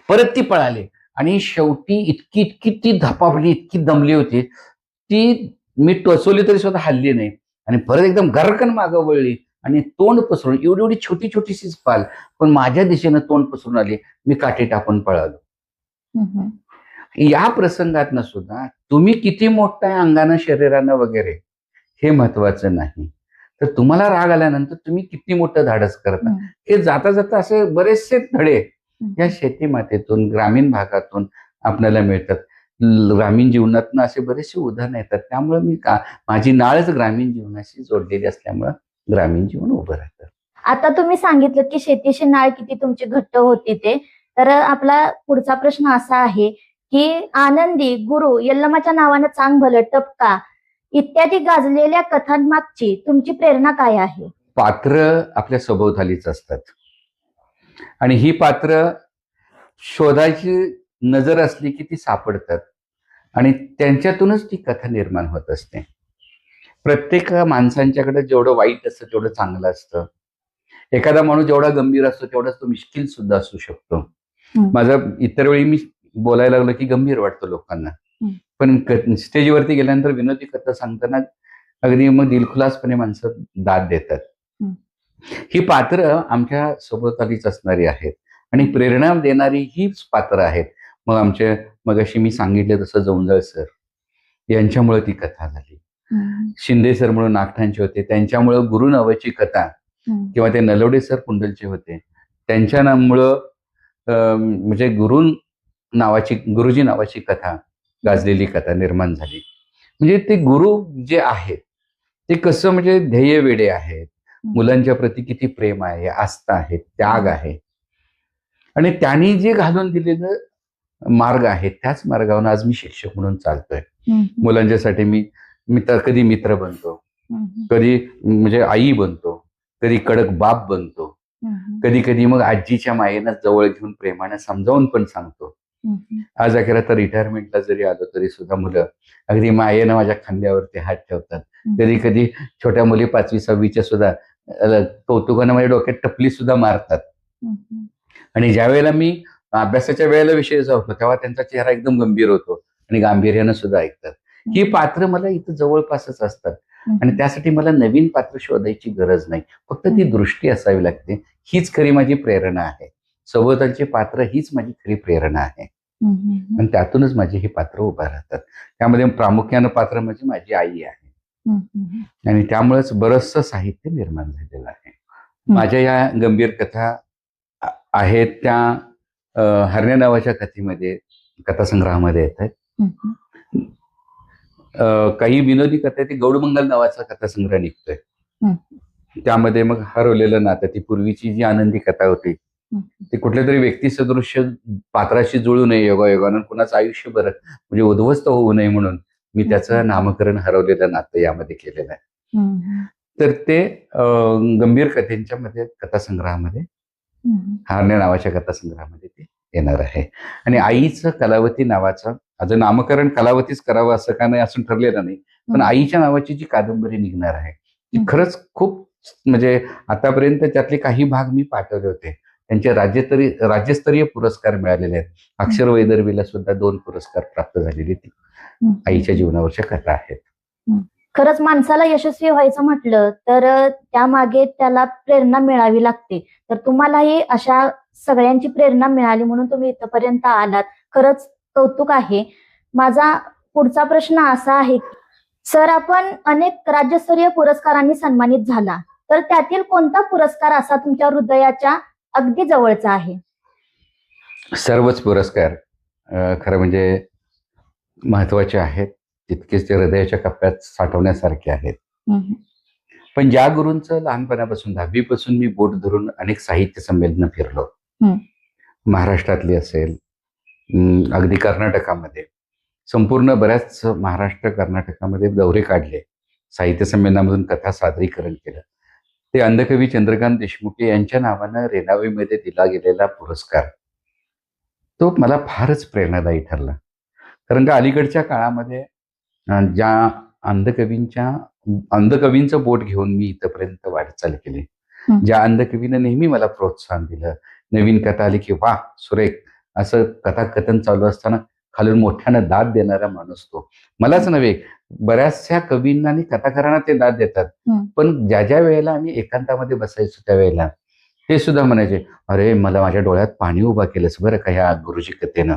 परत ती पळाली आणि शेवटी इतकी इतकी ती धपापली, इतकी दमली होती ती, मी टोचवली तरी सुद्धा हल्ली नाही. आणि परत एकदम गरकन मागं वळली आणि तोंड पसरून, एवढी एवढी छोटी छोटीशीच पाल, पण माझ्या दिशेनं तोंड पसरून आली. मी काठी टाकून पळालो. या प्रसंगातनं सुद्धा तुम्ही किती मोठं आहे अंगानं, शरीरानं वगैरे हे महत्वाचं नाही, तर तुम्हाला राग आल्यानंतर तुम्ही किती मोठं धाडस करता, हे जाता जाता असे बरेचसे धडे या शेती मातेतून, ग्रामीण भागातून आपल्याला मिळतात. ग्रामीण जीवनातनं असे बरेचसे उदाहरण येतात. त्यामुळे मी माझी नाळच ग्रामीण जीवनाशी जोडलेली असल्यामुळं ग्रामीण जीवन उभं राहतं. आता तुम्ही सांगितलं की शेतीशी नाळ किती तुमची घट्ट होती ते. तर आपला पुढचा प्रश्न असा आहे की आनंदी, गुरु, यल्लमाच्या नावानं चांग भलं, टपका इत्यादी गाजलेल्या कथांमागची तुमची प्रेरणा काय आहे? पात्र आपल्या सभोवतालीच असतात आणि ही पात्र शोधायची नजर असली की ती सापडतात आणि त्यांच्यातूनच ती कथा निर्माण होत असते. प्रत्येक माणसांच्याकडे जेवढं वाईट असतं तेवढं चांगलं असतं. एखादा माणूस जेवढा गंभीर असतो तेवढाच तो मिश्किल सुद्धा असू शकतो. माझं इतर वेळी मी बोलायला लागलो की गंभीर वाटतं लोकांना, पण स्टेजवरती गेल्यानंतर विनोदी कथा सांगताना अगदी मग दिलखुलासपणे माणसं दाद देतात. ही पात्र आमच्या सोबतालीच असणारी आहेत आणि प्रेरणा देणारी हीच पात्र आहेत. मग मगाशी मी सांगितलं तसं जवंजळ सर यांच्यामुळे ती कथा झाली. शिंदे सर म्हणून नागठाणचे होते, त्यांच्यामुळं गुरु नावाची कथा, किंवा ते नलवडे सर कुंडलचे होते, त्यांच्या नामुळं म्हणजे गुरुजी नावाची कथा, गाजलेली कथा निर्माण झाली. म्हणजे ते गुरु जे आहेत ते कसं, म्हणजे ध्येय वेडे आहेत, मुलांच्या प्रती किती प्रेम आहे, आस्था आहे, त्याग आहे आणि त्यांनी जे घालून दिलेलं मार्ग आहे त्याच मार्गावर आज मी शिक्षक म्हणून चालतोय. मुलांच्यासाठी मी कधी मित्र बनतो, कधी म्हणजे आई बनतो, कधी कडक बाप बनतो, कधी कधी मग आजीच्या मायेनं जवळ घेऊन प्रेमाने समजावून पण सांगतो. आज अखेर तर रिटायरमेंटला जरी आलो तरी सुद्धा मुलं अगदी मायेनं माझ्या खांद्यावरती हात ठेवतात. कधी कधी छोट्या मुली 5वी 6वीच्या सुद्धा कौतुकानं माझ्या डोक्यात टपली सुद्धा मारतात. आणि ज्या वेळेला मी अभ्यासाच्या वेळेला विषय होतो तेव्हा त्यांचा चेहरा एकदम गंभीर होतो आणि गांभीर्यानं सुद्धा ऐकतात. ही पात्र मला इथं जवळपासच असतात आणि त्यासाठी मला नवीन पात्र शोधायची गरज नाही. फक्त ती दृष्टी असावी लागते. हीच खरी माझी प्रेरणा आहे. सभोवतालची पात्र हीच माझी खरी प्रेरणा आहे आणि त्यातूनच माझी ही पात्र उभा राहतात. त्यामध्ये प्रामुख्यानं पात्र म्हणजे माझी आई आहे आणि त्यामुळेच बरचसं साहित्य निर्माण झालेलं आहे. माझ्या या गंभीर कथा आहेत त्या हरण्या नावाच्या कथेमध्ये, कथासंग्रहामध्ये येत आहेत. काही विनोदी कथा, ती गौडमंगल नावाचा कथासंग्रह निघतोय. त्यामध्ये मग हरवलेलं नातं, ती पूर्वीची जी आनंदी कथा होती, ती कुठल्या तरी व्यक्ती सदृश्य पात्राशी जुळू नये योगायोगानं, कुणाचं आयुष्यभर म्हणजे उद्ध्वस्त होऊ नये म्हणून मी त्याचं नामकरण हरवलेलं नातं यामध्ये केलेलं आहे. तर ते गंभीर कथेंच्या मध्ये कथासंग्रहामध्ये, हरण्या नावाच्या कथासंग्रहामध्ये ते येणार आहे. आणि आईचं कलावती नावाचं, माझं नामकरण कलावतीच करावं असं का नाही असं ठरलेलं नाही, पण आईच्या नावाची जी कादंबरी निघणार आहे ती खरंच खूप म्हणजे आतापर्यंत त्यातले काही भाग मी पाठवले होते. त्यांचे राज्यस्तरीय पुरस्कार मिळालेले आहेत. अक्षर वैदर्भीला सुद्धा 2 पुरस्कार प्राप्त झालेले ती आईच्या जीवनावरच्या कथा आहेत. खरंच माणसाला यशस्वी व्हायचं म्हटलं तर त्यामागे त्याला प्रेरणा मिळावी लागते. तर तुम्हालाही अशा सगळ्यांची प्रेरणा मिळाली म्हणून तुम्ही इथपर्यंत आलात. खरंच कौतुक आहे. माझा पुढचा प्रश्न असा आहे की सर, आपण अनेक राज्यस्तरीय पुरस्कारांनी सन्मानित झाला, तर त्यातील कोणता पुरस्कार असा तुमच्या हृदयाच्या अगदी जवळचा आहे? सर्वच पुरस्कार खरं म्हणजे महत्वाचे आहेत, तितकेच ते हृदयाच्या कप्प्यात साठवण्यासारखे आहेत. पण ज्या गुरूंचं लहानपणापासून 10वी पासून मी बोट धरून अनेक साहित्य संमेलनं फिरलो, महाराष्ट्रातली असेल, अगदी कर्नाटकामध्ये, संपूर्ण बऱ्याच महाराष्ट्र कर्नाटकामध्ये दौरे काढले, साहित्य संमेलनामधून कथा सादरीकरण केलं. ते अंधकवी चंद्रकांत देशमुख यांच्या नावानं रेणावीमध्ये दिला गेलेला पुरस्कार, तो मला फारच प्रेरणादायी ठरला. कारण का अलीकडच्या काळामध्ये ज्या अंधकवींचं बोट घेऊन मी इथपर्यंत वाटचाल केली, ज्या अंधकवीनं नेहमी मला प्रोत्साहन दिलं, नवीन कथा आली की वा सुरेख असं कथाकथन चालू असताना खालून मोठ्यानं दाद देणारा माणूस तो. मलाच नव्हे, बऱ्याचशा कवींना आणि कथाकारांना ते दाद देतात. पण ज्या ज्या वेळेला आम्ही एकांतामध्ये बसायचो त्यावेळेला ते सुद्धा म्हणायचे, अरे मला माझ्या डोळ्यात पाणी उभा केलंस बरं का ह्या गुरुजी कथेनं,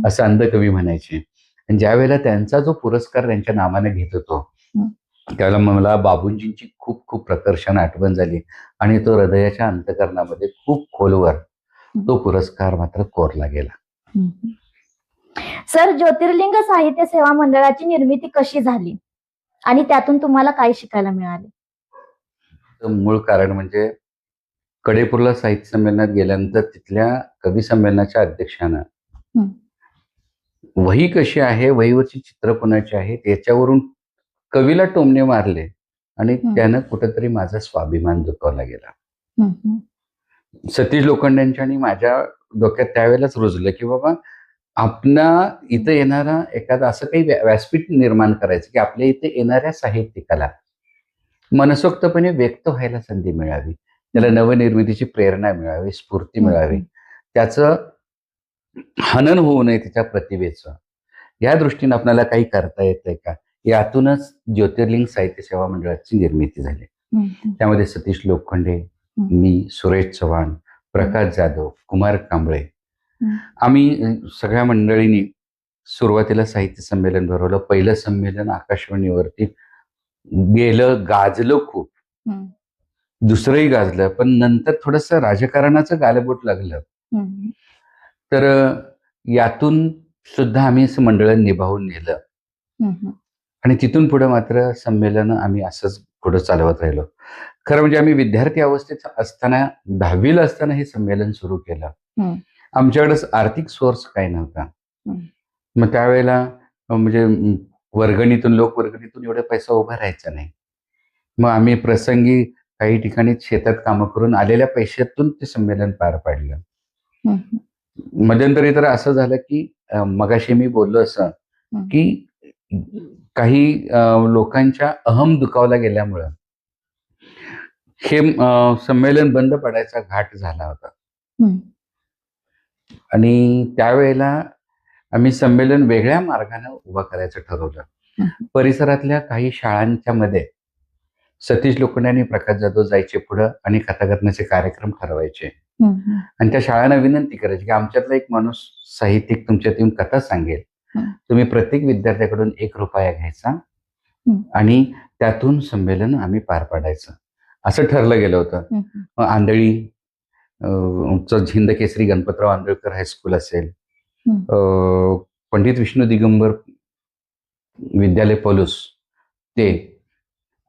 असं अंधकवी म्हणायचे. आणि ज्या वेळेला त्यांचा जो पुरस्कार त्यांच्या नावाने घेत होतो त्यावेळेला मला बाबूंजींची खूप खूप प्रकर्षण आठवण झाली आणि तो हृदयाच्या अंतःकरणामध्ये खूप खोलवर तो पुरस्कार मात्र कोरला गेला. सर, ज्योतिर्लिंग साहित्य सेवा मंडळाची निर्मिती कशी झाली आणि त्यातून तुम्हाला काय शिकायला मिळाले? मूळ कारण म्हणजे कडेपूरला साहित्य संमेलनात गेल्यानंतर तिथल्या कवी संमेलनाच्या अध्यक्षानं वही कशी आहे, वहीवरची चित्र कोणाची आहे त्याच्यावरून कवीला टोमणे मारले आणि त्यानं कुठेतरी माझा स्वाभिमान दुखावला गेला. सतीश लोखंडेंच्या आणि माझ्या डोक्यात त्यावेळेलाच रुजलं की बाबा आपला इथं येणारा एखादा असं काही व्यासपीठ निर्माण करायचं की आपल्या इथे येणाऱ्या साहित्यिकाला मनसोक्तपणे व्यक्त व्हायला संधी मिळावी, त्याला नवनिर्मितीची प्रेरणा मिळावी, स्फूर्ती मिळावी, त्याचं हनन होऊ नये त्याच्या प्रतिभेचं. या दृष्टीने आपल्याला काही करता येतंय का, यातूनच ज्योतिर्लिंग साहित्य सेवा मंडळाची निर्मिती झाली. त्यामध्ये सतीश लोखंडे, मी, सुरेश चव्हाण, प्रकाश जाधव, कुमार कांबळे, आम्ही सगळ्या मंडळींनी सुरुवातीला साहित्य संमेलन भरवलं. पहिलं संमेलन आकाशवाणीवरती गेलं, गाजलं खूप, दुसरंही गाजलं, पण नंतर थोडस राजकारणाचं गालबोट लागलं. तर यातून सुद्धा आम्ही मंडळ निभावून नेलं आणि तिथून पुढे मात्र संमेलन आम्ही असंच पुढे चालवत राहिलो. खरं म्हणजे आम्ही विद्यार्थी अवस्थेत असताना 10वीला असताना हे संमेलन सुरू केलं. आमच्याकडे आर्थिक सोर्स काही नव्हता. मग त्यावेळेला म्हणजे वर्गणीतून, लोकवर्गणीतून एवढा पैसा उभा राहायचा नाही. मग आम्ही प्रसंगी काही ठिकाणी शेतात कामं करून आलेल्या पैशातून ते संमेलन पार पाडलं. मध्यंतरी तर असं झालं की मगाशी मी बोललो असं की काही लोकांच्या अहम दुखावला गेल्यामुळं हे संमेलन बंद पडायचा घाट झाला होता. हम्म. आणि त्यावेळेला आम्ही संमेलन वेगळ्या मार्गाने उभं करायचं ठरवलं. हम्म. परिसरातल्या काही शाळांच्या मध्ये सतीश लोखंडे आणि प्रकाश जाधव जायचे पुढं आणि कथाकथनाचे कार्यक्रम ठरवायचे. हम्म. आणि त्या शाळांना विनंती करायची की आमच्यातला एक माणूस साहित्यिक तुमच्यात येऊन कथा सांगेल. हम्म. तुम्ही प्रत्येक विद्यार्थ्याकडून ₹1 घ्यायचा आणि त्यातून संमेलन आम्ही पार पाडायचं असं ठरलं गेलं होतं. हम्म. मग आंधळी चं झिंद केसरी गणपतराव आंदळकर हायस्कूल असेल, पंडित विष्णू दिगंबर विद्यालय पलूस ते,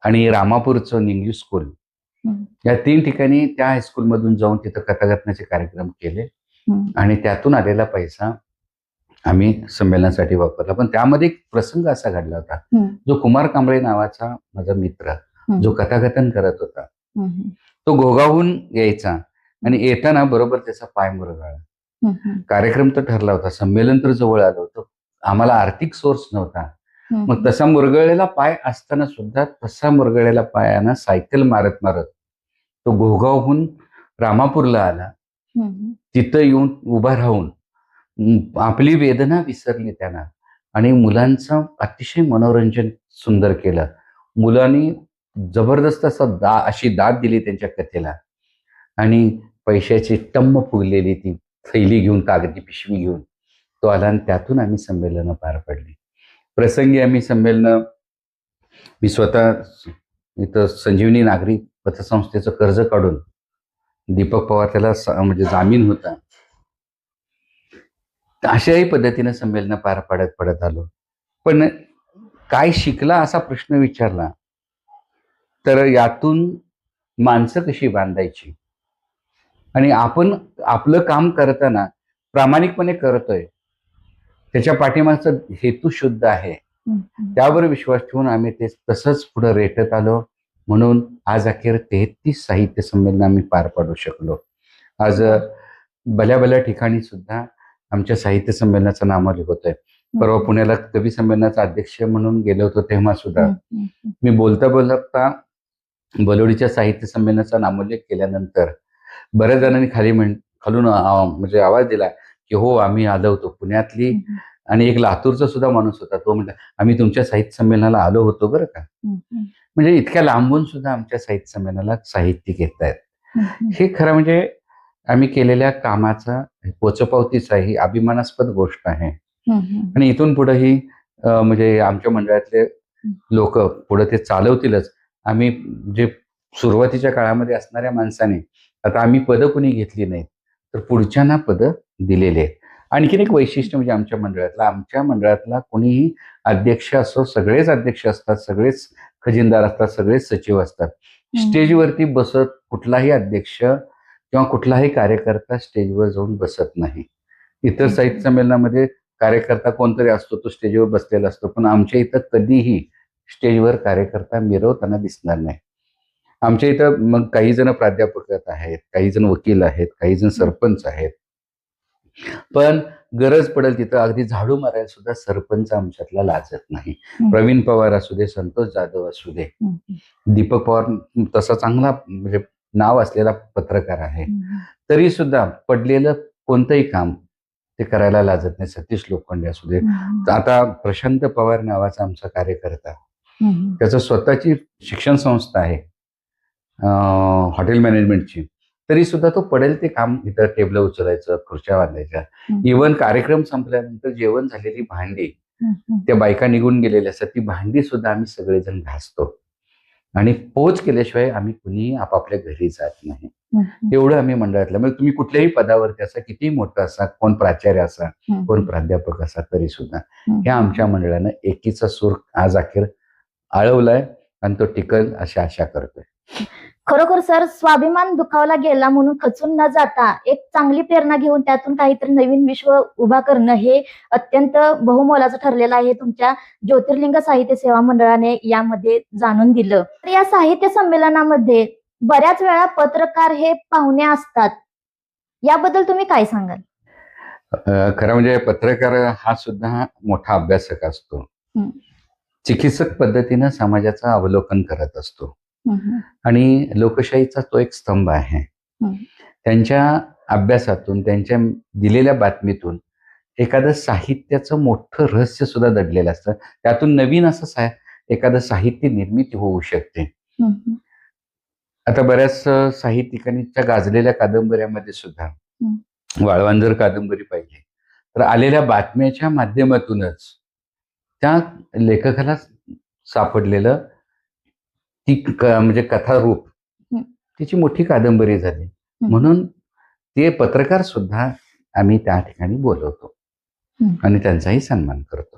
आणि रामापूरचं निंग्यू स्कूल, या 3 ठिकाणी त्या हायस्कूलमधून जाऊन तिथं कथाकथनाचे कार्यक्रम केले आणि त्यातून आलेला पैसा आम्ही संमेलनासाठी वापरला. पण त्यामध्ये एक प्रसंग असा घडला होता, जो कुमार कांबळे नावाचा माझा मित्र जो कथाकथन करत होता, तो घोगावून यायचा आणि येताना बरोबर त्याचा पाय मुरगाळला. कार्यक्रम तर ठरला होता, संमेलन तर जवळ आलं होतं, आम्हाला आर्थिक सोर्स नव्हता. मग तसा मुरगळलेला पाय असताना सुद्धा तसा मुरगळलेला पायानं सायकल मारत मारत तो घोगावहून रामापूरला आला. तिथं येऊन उभा राहून आपली वेदना विसरली त्यानं आणि मुलांचं अतिशय मनोरंजन सुंदर केलं. मुलांनी जबरदस्त अशी दाद दिली त्यांच्या कथेला आणि पैशाची टम्म फुगलेली ती थैली घेऊन, कागदी पिशवी घेऊन तो आला आणि त्यातून आम्ही संमेलनं पार पडली. प्रसंगी आम्ही संमेलनं, मी स्वतः इथं संजीवनी नागरी पतसंस्थेचं कर्ज काढून, दीपक पवार त्याला म्हणजे जामीन होता, अशाही पद्धतीने संमेलनं पार पडत आलो. पण काय शिकला असा प्रश्न विचारला तर यातून माणसं कशी बांधायची आणि आपण आपलं काम करताना प्रामाणिकपणे करतोय, त्याच्या पाठीमागचा हेतू शुद्ध आहे, त्यावर विश्वास ठेवून आम्ही ते तसंच पुढे रेटत आलो. म्हणून आज अखेर 33 साहित्य संमेलन आम्ही पार पाडू शकलो. आज भल्या ठिकाणी सुद्धा आमच्या साहित्य संमेलनाचं नामोल्लेख होतंय. परवा पुण्याला कवी संमेलनाचा अध्यक्ष म्हणून गेलो होतो, तेव्हा सुद्धा मी बोलता बलोडीच्या साहित्य संमेलनाचा नामोल्लेख केल्यानंतर बऱ्याच जणांनी खालून म्हणजे आवाज दिला की हो आम्ही आलो होतो पुण्यातली, आणि एक लातूरचा सुद्धा माणूस होता, तो म्हणला आम्ही तुमच्या साहित्य संमेलनाला आलो होतो बरं का. म्हणजे इतक्या लांबून सुद्धा आमच्या साहित्य संमेलनाला साहित्यिक येत आहेत. हे खरं म्हणजे आम्ही केलेल्या कामाचा पोचपावतीचा ही अभिमानास्पद गोष्ट आहे. आणि इथून पुढेही म्हणजे आमच्या मंडळातले लोक पुढे ते चालवतीलच. आम्ही जे सुरुवातीच्या काळामध्ये असणाऱ्या माणसाने, आता आम्ही पदं कुणी घेतली नाहीत तर पुढच्यांना पदं दिलेले आहेत. आणखीन एक वैशिष्ट्य म्हणजे आमच्या मंडळातला कोणीही अध्यक्ष असो, सगळेच अध्यक्ष असतात, सगळेच खजिनदार असतात, सगळेच सचिव असतात. स्टेजवरती बसत कुठलाही अध्यक्ष किंवा कुठलाही कार्यकर्ता स्टेजवर जाऊन बसत नाही. इतर साहित्य संमेलनामध्ये कार्यकर्ता कोणतरी असतो, तो स्टेजवर बसलेला असतो, पण आमच्या इथं कधीही स्टेजवर कार्यकर्ता मिरवताना दिसणार नाही. आमच्या इथं मग काही जण प्राध्यापक आहेत, काही जण वकील आहेत, काही जण सरपंच आहेत, पण गरज पडेल तिथं अगदी झाडू मारायला सुद्धा सरपंच आमच्यातला लाजत नाही. प्रवीण पवार असू दे, संतोष जाधव असू दे, दीपक पवार तसा चांगला म्हणजे नाव असलेला पत्रकार आहे, तरी सुद्धा पडलेलं कोणतंही काम ते करायला लाजत नाही. सतीश लोखंडे असू दे, आता प्रशांत पवार नावाचा आमचा कार्यकर्ता, त्याचं स्वतःची शिक्षण संस्था आहे हॉटेल मॅनेजमेंटची, तरी सुद्धा तो पडेल ते काम इथं टेबल उचलायचं, खुर्च्या बांधायच्या. इव्हन कार्यक्रम संपल्यानंतर जेवण झालेली भांडी, त्या बायका निघून गेलेल्या असतात, ती भांडी सुद्धा आम्ही सगळेजण घासतो आणि पोच केल्याशिवाय आम्ही कुणीही आपापल्या घरी जात नाही. एवढं आम्ही मंडळातलं, म्हणजे तुम्ही कुठल्याही पदावरती असा, कितीही मोठा असा, कोण प्राचार्य असा, कोण प्राध्यापक असा, तरी सुद्धा ह्या आमच्या मंडळानं एकीचा सूर आज अखेर आळवलाय आणि तो टिकल अशी आशा करतोय. खरोखर सर, स्वाभिमान दुखावला गेला म्हणून खचून न जाता एक चांगली प्रेरणा घेऊन त्यातून काहीतरी नवीन विश्व उभा करणं हे अत्यंत बहुमोलाचं ठरलेलं आहे. तुमच्या ज्योतिर्लिंग साहित्य सेवा मंडळाने यामध्ये जाणून दिलं. तर या साहित्य संमेलनामध्ये बऱ्याच वेळा पत्रकार हे पाहुणे असतात, याबद्दल तुम्ही काय सांगाल? खरं म्हणजे पत्रकार हा सुद्धा मोठा अभ्यासक असतो, चिकित्सक पद्धतीनं समाजाचं अवलोकन करत असतो. आणि लोकशाहीचा तो एक स्तंभ आहे. हं. त्यांच्या अभ्यासातून, त्यांच्या दिलेल्या बातमीतून एखादं साहित्याचं मोठं रहस्य सुद्धा दडलेलं असतं. त्यातून नवीन असं एखादं साहित्य निर्मिती होऊ शकते. आता बऱ्याच साहित्यिकांच्या गाजलेल्या कादंबऱ्यामध्ये सुद्धा वाळवंट जर कादंबरी पाहिली तर आलेल्या बातम्याच्या माध्यमातूनच त्या लेखकाला सापडलेलं ती म्हणजे कथारूप तिची मोठी कादंबरी झाली. म्हणून ते पत्रकार सुद्धा आम्ही त्या ठिकाणी बोलवतो आणि त्यांचाही सन्मान करतो.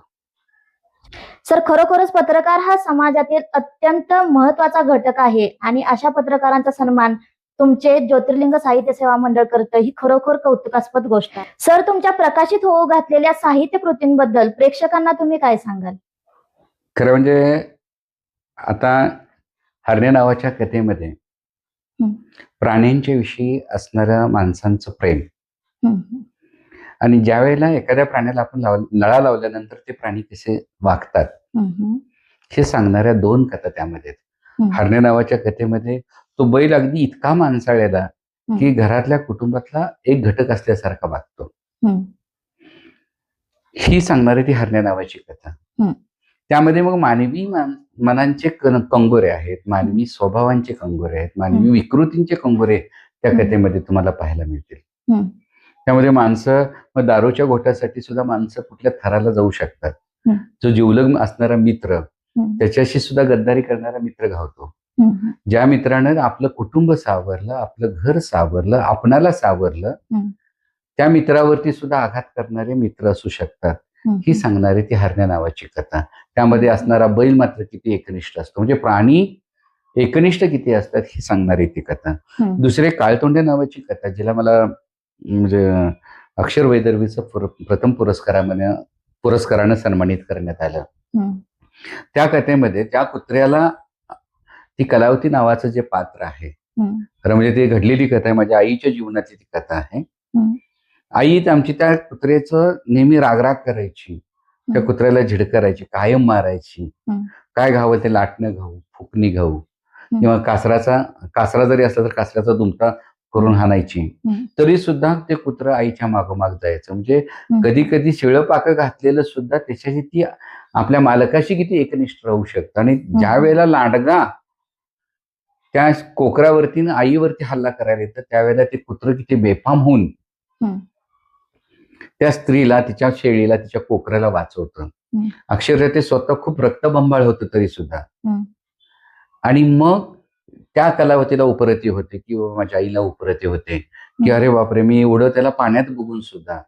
सर, खरोखरच पत्रकार हा समाजातील अत्यंत महत्वाचा घटक आहे आणि अशा पत्रकारांचा सन्मान तुमचे ज्योतिर्लिंग साहित्य सेवा मंडळ करतं, ही खरोखर कौतुकास्पद गोष्ट आहे. सर, तुमच्या प्रकाशित होऊ घातलेल्या साहित्य कृतींबद्दल प्रेक्षकांना तुम्ही काय सांगाल? खरं म्हणजे आता हरणे नावाच्या कथेमध्ये प्राण्यांच्या विषयी असणाऱ्या माणसांचं प्रेम आणि ज्या वेळेला एखाद्या प्राण्याला आपण नळा लावल्यानंतर ते प्राणी कसे वागतात हे सांगणाऱ्या 2 कथा त्यामध्ये आहेत. हरणे नावाच्या कथेमध्ये तो बैल अगदी इतका माणसाळलेला की घरातल्या कुटुंबातला एक घटक असल्यासारखा वागतो. ही सांगणारी ती हरणे नावाची कथा. त्यामध्ये मग मानवी मनांचे कंगोरे आहेत, मानवी स्वभावांचे कंगोरे आहेत, मानवी विकृतींचे कंगोरे त्या कथेमध्ये तुम्हाला पाहायला मिळतील. त्यामध्ये माणसं मग दारूच्या घोट्यासाठी सुद्धा माणसं कुठल्या थराला जाऊ शकतात. जो जिवलग असणारा मित्र त्याच्याशी सुद्धा गद्दारी करणारा मित्र घावतो. ज्या मित्रानं आपलं कुटुंब सावरलं, आपलं घर सावरलं, आपणाला सावरलं, त्या मित्रावरती सुद्धा आघात करणारे मित्र असू शकतात. ही सांगणारी ती हरण्या नावाची कथा. त्यामध्ये असणारा बैल मात्र किती एकनिष्ठ असतो, म्हणजे प्राणी एकनिष्ठ किती असतात ही सांगणारी ती कथा. दुसरे काळतोंडे नावाची कथा, जिला मला म्हणजे अक्षर वैदर्भीचं प्रथम पुरस्कारानं सन्मानित करण्यात आलं. त्या कथेमध्ये त्या कुत्र्याला ती कलावती नावाचं जे पात्र आहे, खरं म्हणजे ती घडलेली कथा आहे, माझ्या आईच्या जीवनातली ती कथा आहे. आई आमची त्या कुत्र्याचं नेहमी रागराग करायची, त्या कुत्र्याला झिडकारायची, कायम मारायची. काय घावं ते लाटणं घाऊ, फुकणी घाऊ किंवा कासरा जरी असला तर कासऱ्याचा दुमटा करून हाणायची. तरी सुद्धा ते कुत्रं आईच्या मागोमाग जायचं. म्हणजे कधी कधी शिळं पाकं घातलेलं सुद्धा त्याच्याशी ती आपल्या मालकाशी किती एकनिष्ठ राहू शकतं. आणि ज्या वेळेला लांडगा त्या कोकरावरती आईवरती हल्ला करायला येतं त्यावेळेला ते कुत्रं किती बेफाम होऊन त्या स्त्रीला, तिच्या शेळीला, तिच्या कोकराला वाचवतं. अक्षरशः ते स्वतः खूप रक्तबंबाळ होतं तरी सुद्धा. आणि मग त्या कलावतीला उपरती होते किंवा माझ्या आईला उपरती होते की अरे बापरे, मी एवढं त्याला पाण्यात बघून सुद्धा,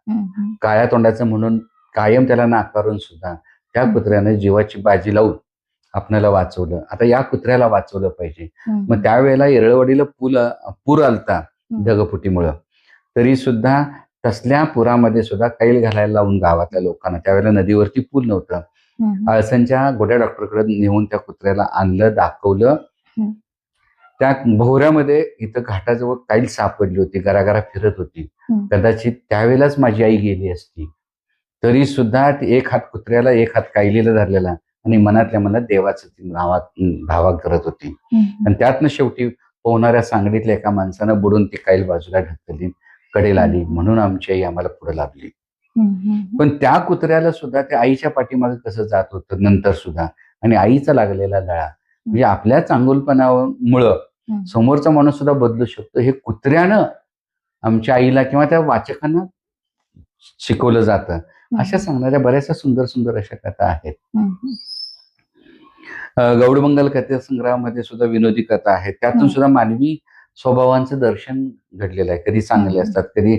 काळ्या तोंडाचं म्हणून कायम त्याला नाकारून सुद्धा त्या कुत्र्याने जीवाची बाजी लावून आपल्याला वाचवलं. आता या कुत्र्याला वाचवलं पाहिजे. मग त्यावेळेला येरळवाडीला पूर आलता ढगफुटीमुळं, तरी सुद्धा तसल्या पुरामध्ये सुद्धा कैल घालायला लावून गावातल्या लोकांना, त्यावेळेला नदीवरती पूल नव्हतं, आळसांच्या गोड्या डॉक्टरकडे नेऊन त्या कुत्र्याला आणलं, दाखवलं. त्या भोवऱ्यामध्ये इथं घाटाजवळ कैल सापडली होती, गरागरा फिरत होती. कदाचित त्यावेळेलाच माझी आई गेली असती, तरी सुद्धा एक हात कुत्र्याला एक हात कैलीला धरलेला आणि मनातल्या मनात देवाचं धावा करत होती. आणि त्यातनं शेवटी पोहणाऱ्या सांगडीतल्या एका माणसानं बुडून ती कैल बाजूला ढकलली, कडेला आली. म्हणून आमची आई आम्हाला पुढे लाभली. पण त्या कुत्र्याला सुद्धा त्या आईच्या पाठीमागे कसं जात होतं नंतर सुद्धा, आणि आईचा लागलेला लळा, म्हणजे आपल्या चांगुलपणामुळं समोरचा माणूस सुद्धा बदलू शकतो, हे कुत्र्यानं आमच्या आईला किंवा त्या वाचकांना शिकवलं जातं. अशा सांगणाऱ्या बऱ्याचशा सुंदर सुंदर अशा कथा आहेत. गौडमंगल कथासंग्रहामध्ये सुद्धा विनोदी कथा आहेत. त्यातून सुद्धा मानवी स्वभावांचं दर्शन घडलेलं आहे. कधी चांगले असतात, कधी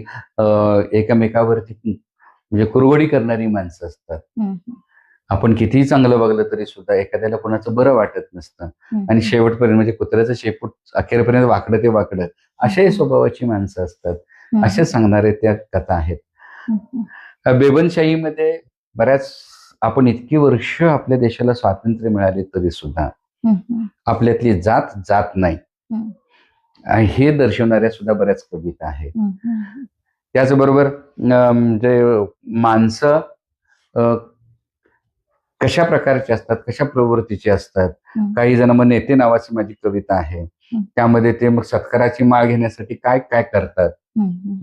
एकमेकावरती म्हणजे कुरवडी करणारी माणसं असतात. आपण कितीही चांगलं बघलं तरी सुद्धा एखाद्याला कोणाचं बरं वाटत नसतं, आणि शेवटपर्यंत म्हणजे कुत्र्याचं शेपूट अखेरपर्यंत वाकडं ते वाकडं अशाही स्वभावाची माणसं असतात. असे सांगणारे त्या कथा आहेत. बेबनशाहीमध्ये बऱ्याच आपण इतकी वर्ष आपल्या देशाला स्वातंत्र्य मिळाले तरी सुद्धा आपल्यातली जात जात नाही हे दर्शवणाऱ्या सुद्धा बऱ्याच कविता आहेत. त्याचबरोबर म्हणजे माणसं कशा प्रकारचे असतात, कशा प्रवृत्तीचे असतात. हम्म. काही जण मग नेते नावाची माझी कविता आहे, त्यामध्ये ते मग सत्काराची माळ घेण्यासाठी काय काय करतात,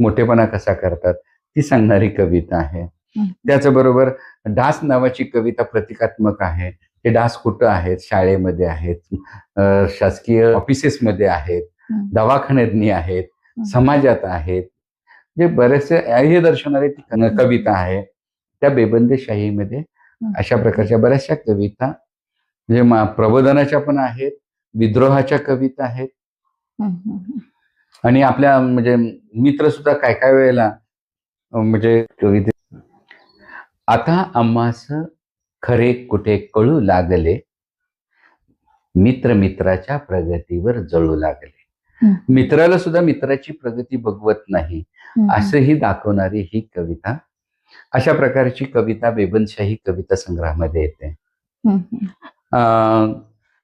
मोठेपणा कसा करतात, ती सांगणारी कविता आहे. त्याचबरोबर डास नावाची कविता प्रतिकात्मक आहे. ते डास कुठं आहेत? शाळेमध्ये आहेत, शासकीय ऑफिसेसमध्ये आहेत, दवाखान्यातनी आहेत, समाजात आहेत. जे बरेचसे हे दर्शवणारी ती कविता आहे. त्या बेबंदीशाहीमध्ये अशा प्रकारच्या बऱ्याचशा कविता म्हणजे प्रबोधनाच्या पण आहेत, विद्रोहाच्या कविता आहेत. आणि आपल्या म्हणजे मित्र सुद्धा काय काय वेळेला म्हणजे कविते, आता आम्हास खरे कुठे कळू लागले, मित्र मित्राच्या प्रगतीवर जळू लागले. मित्राला सुद्धा मित्राची प्रगती बघवत नाही असंही दाखवणारी ही कविता. अशा प्रकारची कविता बेबंदशाही कविता संग्रहामध्ये येते.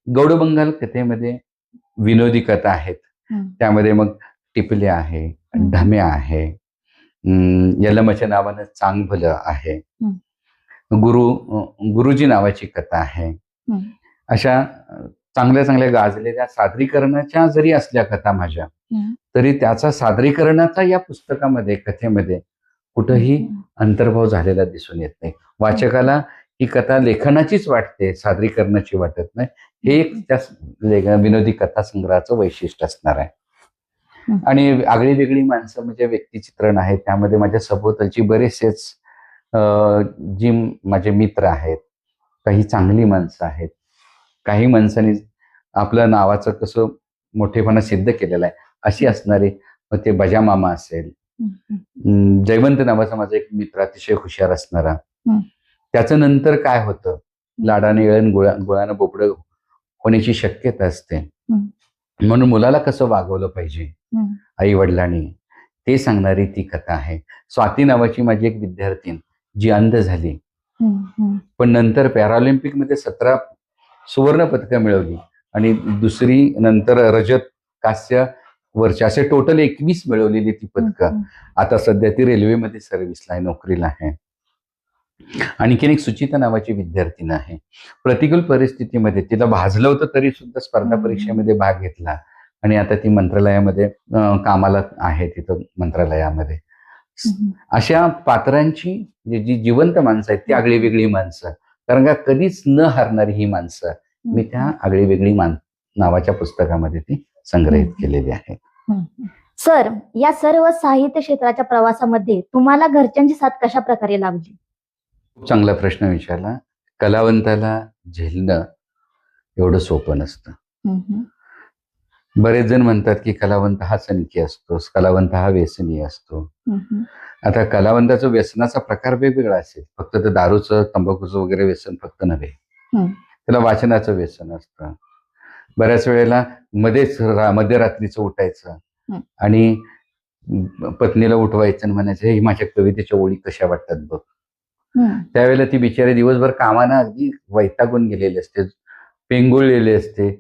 गौडबंगाल कथेमध्ये विनोदी कथा आहेत. त्यामध्ये मग टिपल्या आहे, ढम्या आहे, यलमाच्या नावानं चांग भलं आहे, गुरुजी नावाची कथा आहे. अशा चांगल्या चांगल्या गाजलेल्या सादरीकरणाच्या जरी असल्या कथा माझ्या, तरी त्याचा सादरीकरणाचा या पुस्तकामध्ये कथेमध्ये कुठंही अंतर्भाव झालेला दिसून येत नाही. वाचकाला ही कथा लेखनाचीच वाटते, सादरीकरणाची वाटत नाही. हे एक त्या विनोदी कथा संग्रहाचं वैशिष्ट्य असणार आहे. आणि आगळी वेगळी माणसं म्हणजे व्यक्तिचित्रण आहे. त्यामध्ये माझ्या सभोवतालची बरेचसेच जी माझे मित्र आहेत, काही चांगली माणसं आहेत, काही माणसांनी आपलं नावाचं कसं मोठेपणा सिद्ध केलेलं आहे अशी असणारी. मग ते बजामामा असेल, जयवंत नावाचा माझा एक मित्र अतिशय हुशार असणारा. त्याचं नंतर काय होतं, लाडाने येळण गुळानं बोबडं होण्याची शक्यता असते, म्हणून मुलाला कसं वागवलं पाहिजे आई वडिलांनी, ते सांगणारी ती कथा आहे. स्वाती नावाची माझी एक विद्यार्थी जी अंध झाली, पण नंतर पॅरालिम्पिक मध्ये 17 सुवर्ण पदकं मिळवली आणि दुसरी नंतर रजत, कांस्य, वर्ष असे टोटल 21 मिळवलेली ती पदकं. आता सध्या ती रेल्वेमध्ये सर्व्हिसला आहे, नोकरीला आहे. आणखीन एक सुचिता नावाची विद्यार्थीन आहे. प्रतिकूल परिस्थितीमध्ये तिला भाजलं होतं तरी सुद्धा स्पर्धा परीक्षेमध्ये भाग घेतला आणि आता ती मंत्रालयामध्ये कामाला आहे, तिथं मंत्रालयामध्ये. अशा पात्रांची जी जिवंत माणसं आहेत ती आगळी वेगळी माणसं, कारण का कधीच न हारणारी ही माणसं मी त्या आगळी वेगळी नावाच्या पुस्तकामध्ये ती संग्रहित केलेली आहे. सर, या सर्व साहित्य क्षेत्राच्या प्रवासामध्ये तुम्हाला घरच्यांची साथ कशा प्रकारे लाभली? खूप चांगला प्रश्न विचारला. कलावंताला झेलणं एवढं सोपं नसतं. बरेच जण म्हणतात की कलावंत हा सनकी असतो, कलावंत हा व्यसनी असतो. आता कलावंताचं व्यसनाचा प्रकार वेगवेगळा असेल. फक्त ते दारूचं, तंबाखूचं वगैरे व्यसन फक्त नव्हे, त्याला वाचनाचं व्यसन असतं. बऱ्याच वेळेला मध्यरात्रीचं उठायचं आणि पत्नीला उठवायचं आणि म्हणायचं, हे माझ्या कवितेच्या ओळी कशा वाटतात बघ. त्यावेळेला ती बिचारी दिवसभर कामानं अगदी वैतागून गेलेली असते, पेंगुळलेली असते.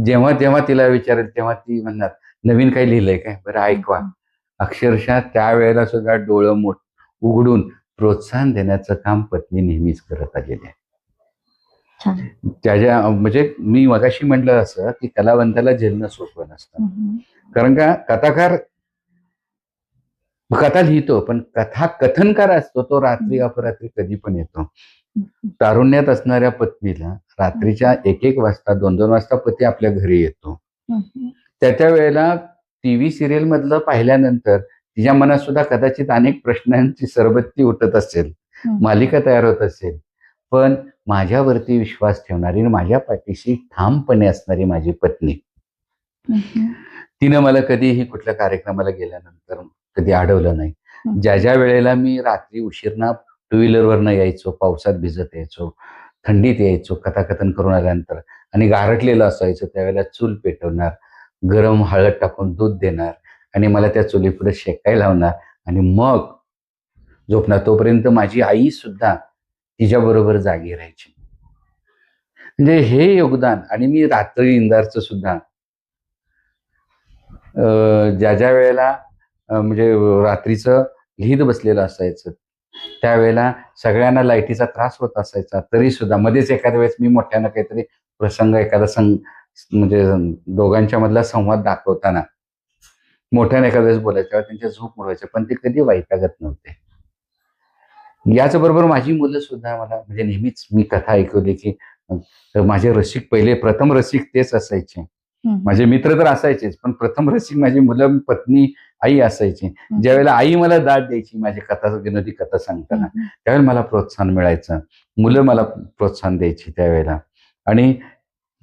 जेव्हा जेव्हा तिला विचारेल तेव्हा ती म्हणणार, नवीन काही लिहिलंय काय, बरं ऐकवा. अक्षरशः त्यावेळेला सुद्धा डोळं उघडून प्रोत्साहन देण्याचं काम पत्नी नेहमीच करत आलेली आहे. त्याच्या म्हणजे मी मगाशी म्हटलं असं की कलावंताला झेलणं सोपं नसतं, कारण का कथाकार कथा लिहितो, पण कथा कथनकार असतो तो रात्री अपरात्री कधी पण येतो. तारुण्यात असणाऱ्या पत्नीला रात्रीच्या 1-1 वाजता 2-2 वाजता पती आपल्या घरी येतो. त्या वेळेला टीव्ही सिरियल मधलं पाहिल्यानंतर तिच्या मनात सुद्धा कदाचित अनेक प्रश्नांची सरबत्ती उठत असेल, मालिका तयार होत असेल, पण माझ्यावरती विश्वास ठेवणारी, माझ्या पाठीशी ठामपणे असणारी माझी पत्नी, तिनं मला कधीही कुठल्या कार्यक्रमाला गेल्यानंतर कधी अडवलं नाही. ज्या ज्या वेळेला मी रात्री उशीरना टू व्हीलरवरनं यायचो, पावसात भिजत यायचो, थंडीत यायचो, कथाकथन करून आल्यानंतर आणि गारटलेलं असायचं, त्यावेळेला चूल पेटवणार, गरम हळद टाकून दूध देणार आणि मला त्या चुलीपुढे शेकायला लावणार आणि मग झोपणार. तोपर्यंत माझी आई सुद्धा तिच्याबरोबर जागी राहायची. म्हणजे हे योगदान. आणि मी रात्री इंदारचं सुद्धा ज्या ज्या वेळेला म्हणजे रात्रीचं लिहित बसलेलं असायचं, त्यावेळेला सगळ्यांना लाईटीचा त्रास होत असायचा, तरी सुद्धा मध्येच एखाद्या वेळेस मी मोठ्यानं काहीतरी प्रसंग एखादा म्हणजे दोघांच्या मधला संवाद दाखवताना मोठ्याने एखाद्या वेळेस बोलायचं, तेव्हा त्यांच्या झोप मोडवायचे, पण ते कधी वैतागत नव्हते. याचबरोबर माझी मुलं सुद्धा मला म्हणजे नेहमीच मी कथा ऐकवली की माझे रसिक पहिले प्रथम रसिक तेच असायचे. माझे मित्र तर असायचेच, पण प्रथम रसिक माझी मुलं, पत्नी, आई असायची. ज्यावेळेला आई मला दाद द्यायची माझी कथा, विनोदी कथा सांगताना, त्यावेळेला मला प्रोत्साहन मिळायचं. मुलं मला प्रोत्साहन द्यायची त्यावेळेला. आणि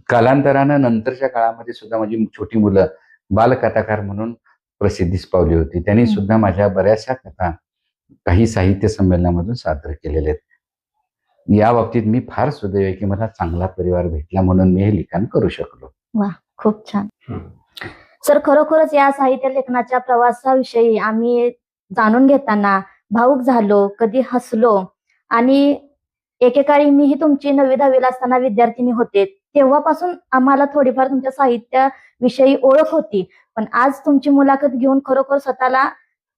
कालांतरानं नंतरच्या काळामध्ये सुद्धा माझी छोटी मुलं बालकथाकार म्हणून प्रसिद्धीस पावली होती. त्यांनी सुद्धा माझ्या बऱ्याचशा कथा काही साहित्य संमेलनामधून सादर केलेले आहेत. या बाबतीत मी फार सुदैव आहे की मला चांगला परिवार भेटला, म्हणून मी हे लिखाण करू शकलो. वा, खूप छान. सर, खरोखरच या साहित्य लेखनाच्या प्रवासाविषयी आम्ही जाणून घेताना भावुक झालो, कधी हसलो. आणि एकेकाळी मीही तुमची 9वी-10वीला असताना विद्यार्थिनी होते, तेव्हापासून आम्हाला थोडीफार तुमच्या साहित्याविषयी ओळख होती. पण आज तुमची मुलाखत घेऊन खरोखर स्वतःला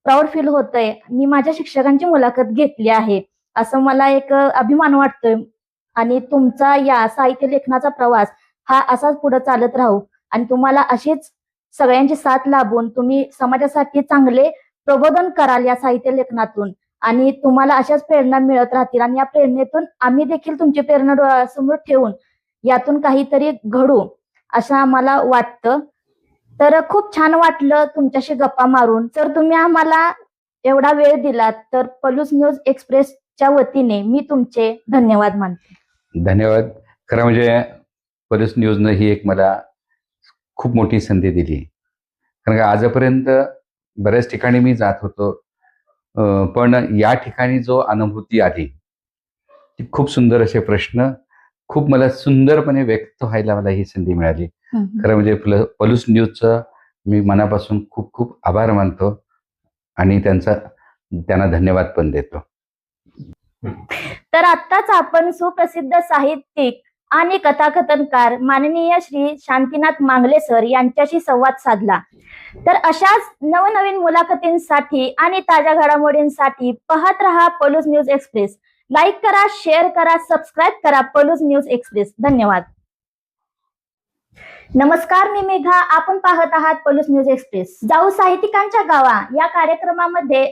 प्राऊड फील होतंय. मी माझ्या शिक्षकांची मुलाखत घेतली आहे असं मला एक अभिमान वाटतोय. आणि तुमचा या साहित्य लेखनाचा प्रवास हा असाच पुढे चालत राहू आणि तुम्हाला अशीच सगळ्यांची साथ लाभून तुम्ही समाजासाठी चांगले प्रबोधन कराल या साहित्य लेखनातून. आणि तुम्हाला अशाच प्रेरणा मिळत राहतील आणि या प्रेरणेतून आम्ही देखील तुमची प्रेरणा डोळ्यासमोर ठेवून यातून काहीतरी घडू असं आम्हाला वाटतं. तर खूप छान वाटलं तुमच्याशी गप्पा मारून. तर तुम्ही आम्हाला एवढा वेळ दिलात तर पलूस न्यूज एक्सप्रेसच्या वतीने मी तुमचे धन्यवाद मानते. धन्यवाद. खरं म्हणजे पलूस न्यूजनं ही एक मला खूप मोठी संधी दिली. कारण का आजपर्यंत बऱ्याच ठिकाणी मी जात होतो, पण या ठिकाणी जो अनुभूती आली ती खूप सुंदर, असे प्रश्न खूप मला सुंदरपणे व्यक्त व्हायला मला ही संधी मिळाली. खरं म्हणजे पलूस न्यूजचं मी मनापासून खूप खूप आभार मानतो आणि त्यांना धन्यवाद पण देतो. तर आत्ताच आपण सुप्रसिद्ध साहित्यिक आणि कथाकथनकार माननीय श्री शांतीनाथ मांगले सर यांच्याशी संवाद साधला. तर अशाच नवनवीन मुलाखतींसाठी आणि ताज्या घडामोडींसाठी पाहत रहा पलूस न्यूज एक्सप्रेस. लाईक करा, शेअर करा, सबस्क्राईब करा पलूस न्यूज एक्सप्रेस. धन्यवाद. नमस्कार, मी मेघा. आपण पाहत आहात पलूस न्यूज एक्सप्रेस. जाऊ साहित्यिकांच्या गावा या कार्यक्रमामध्ये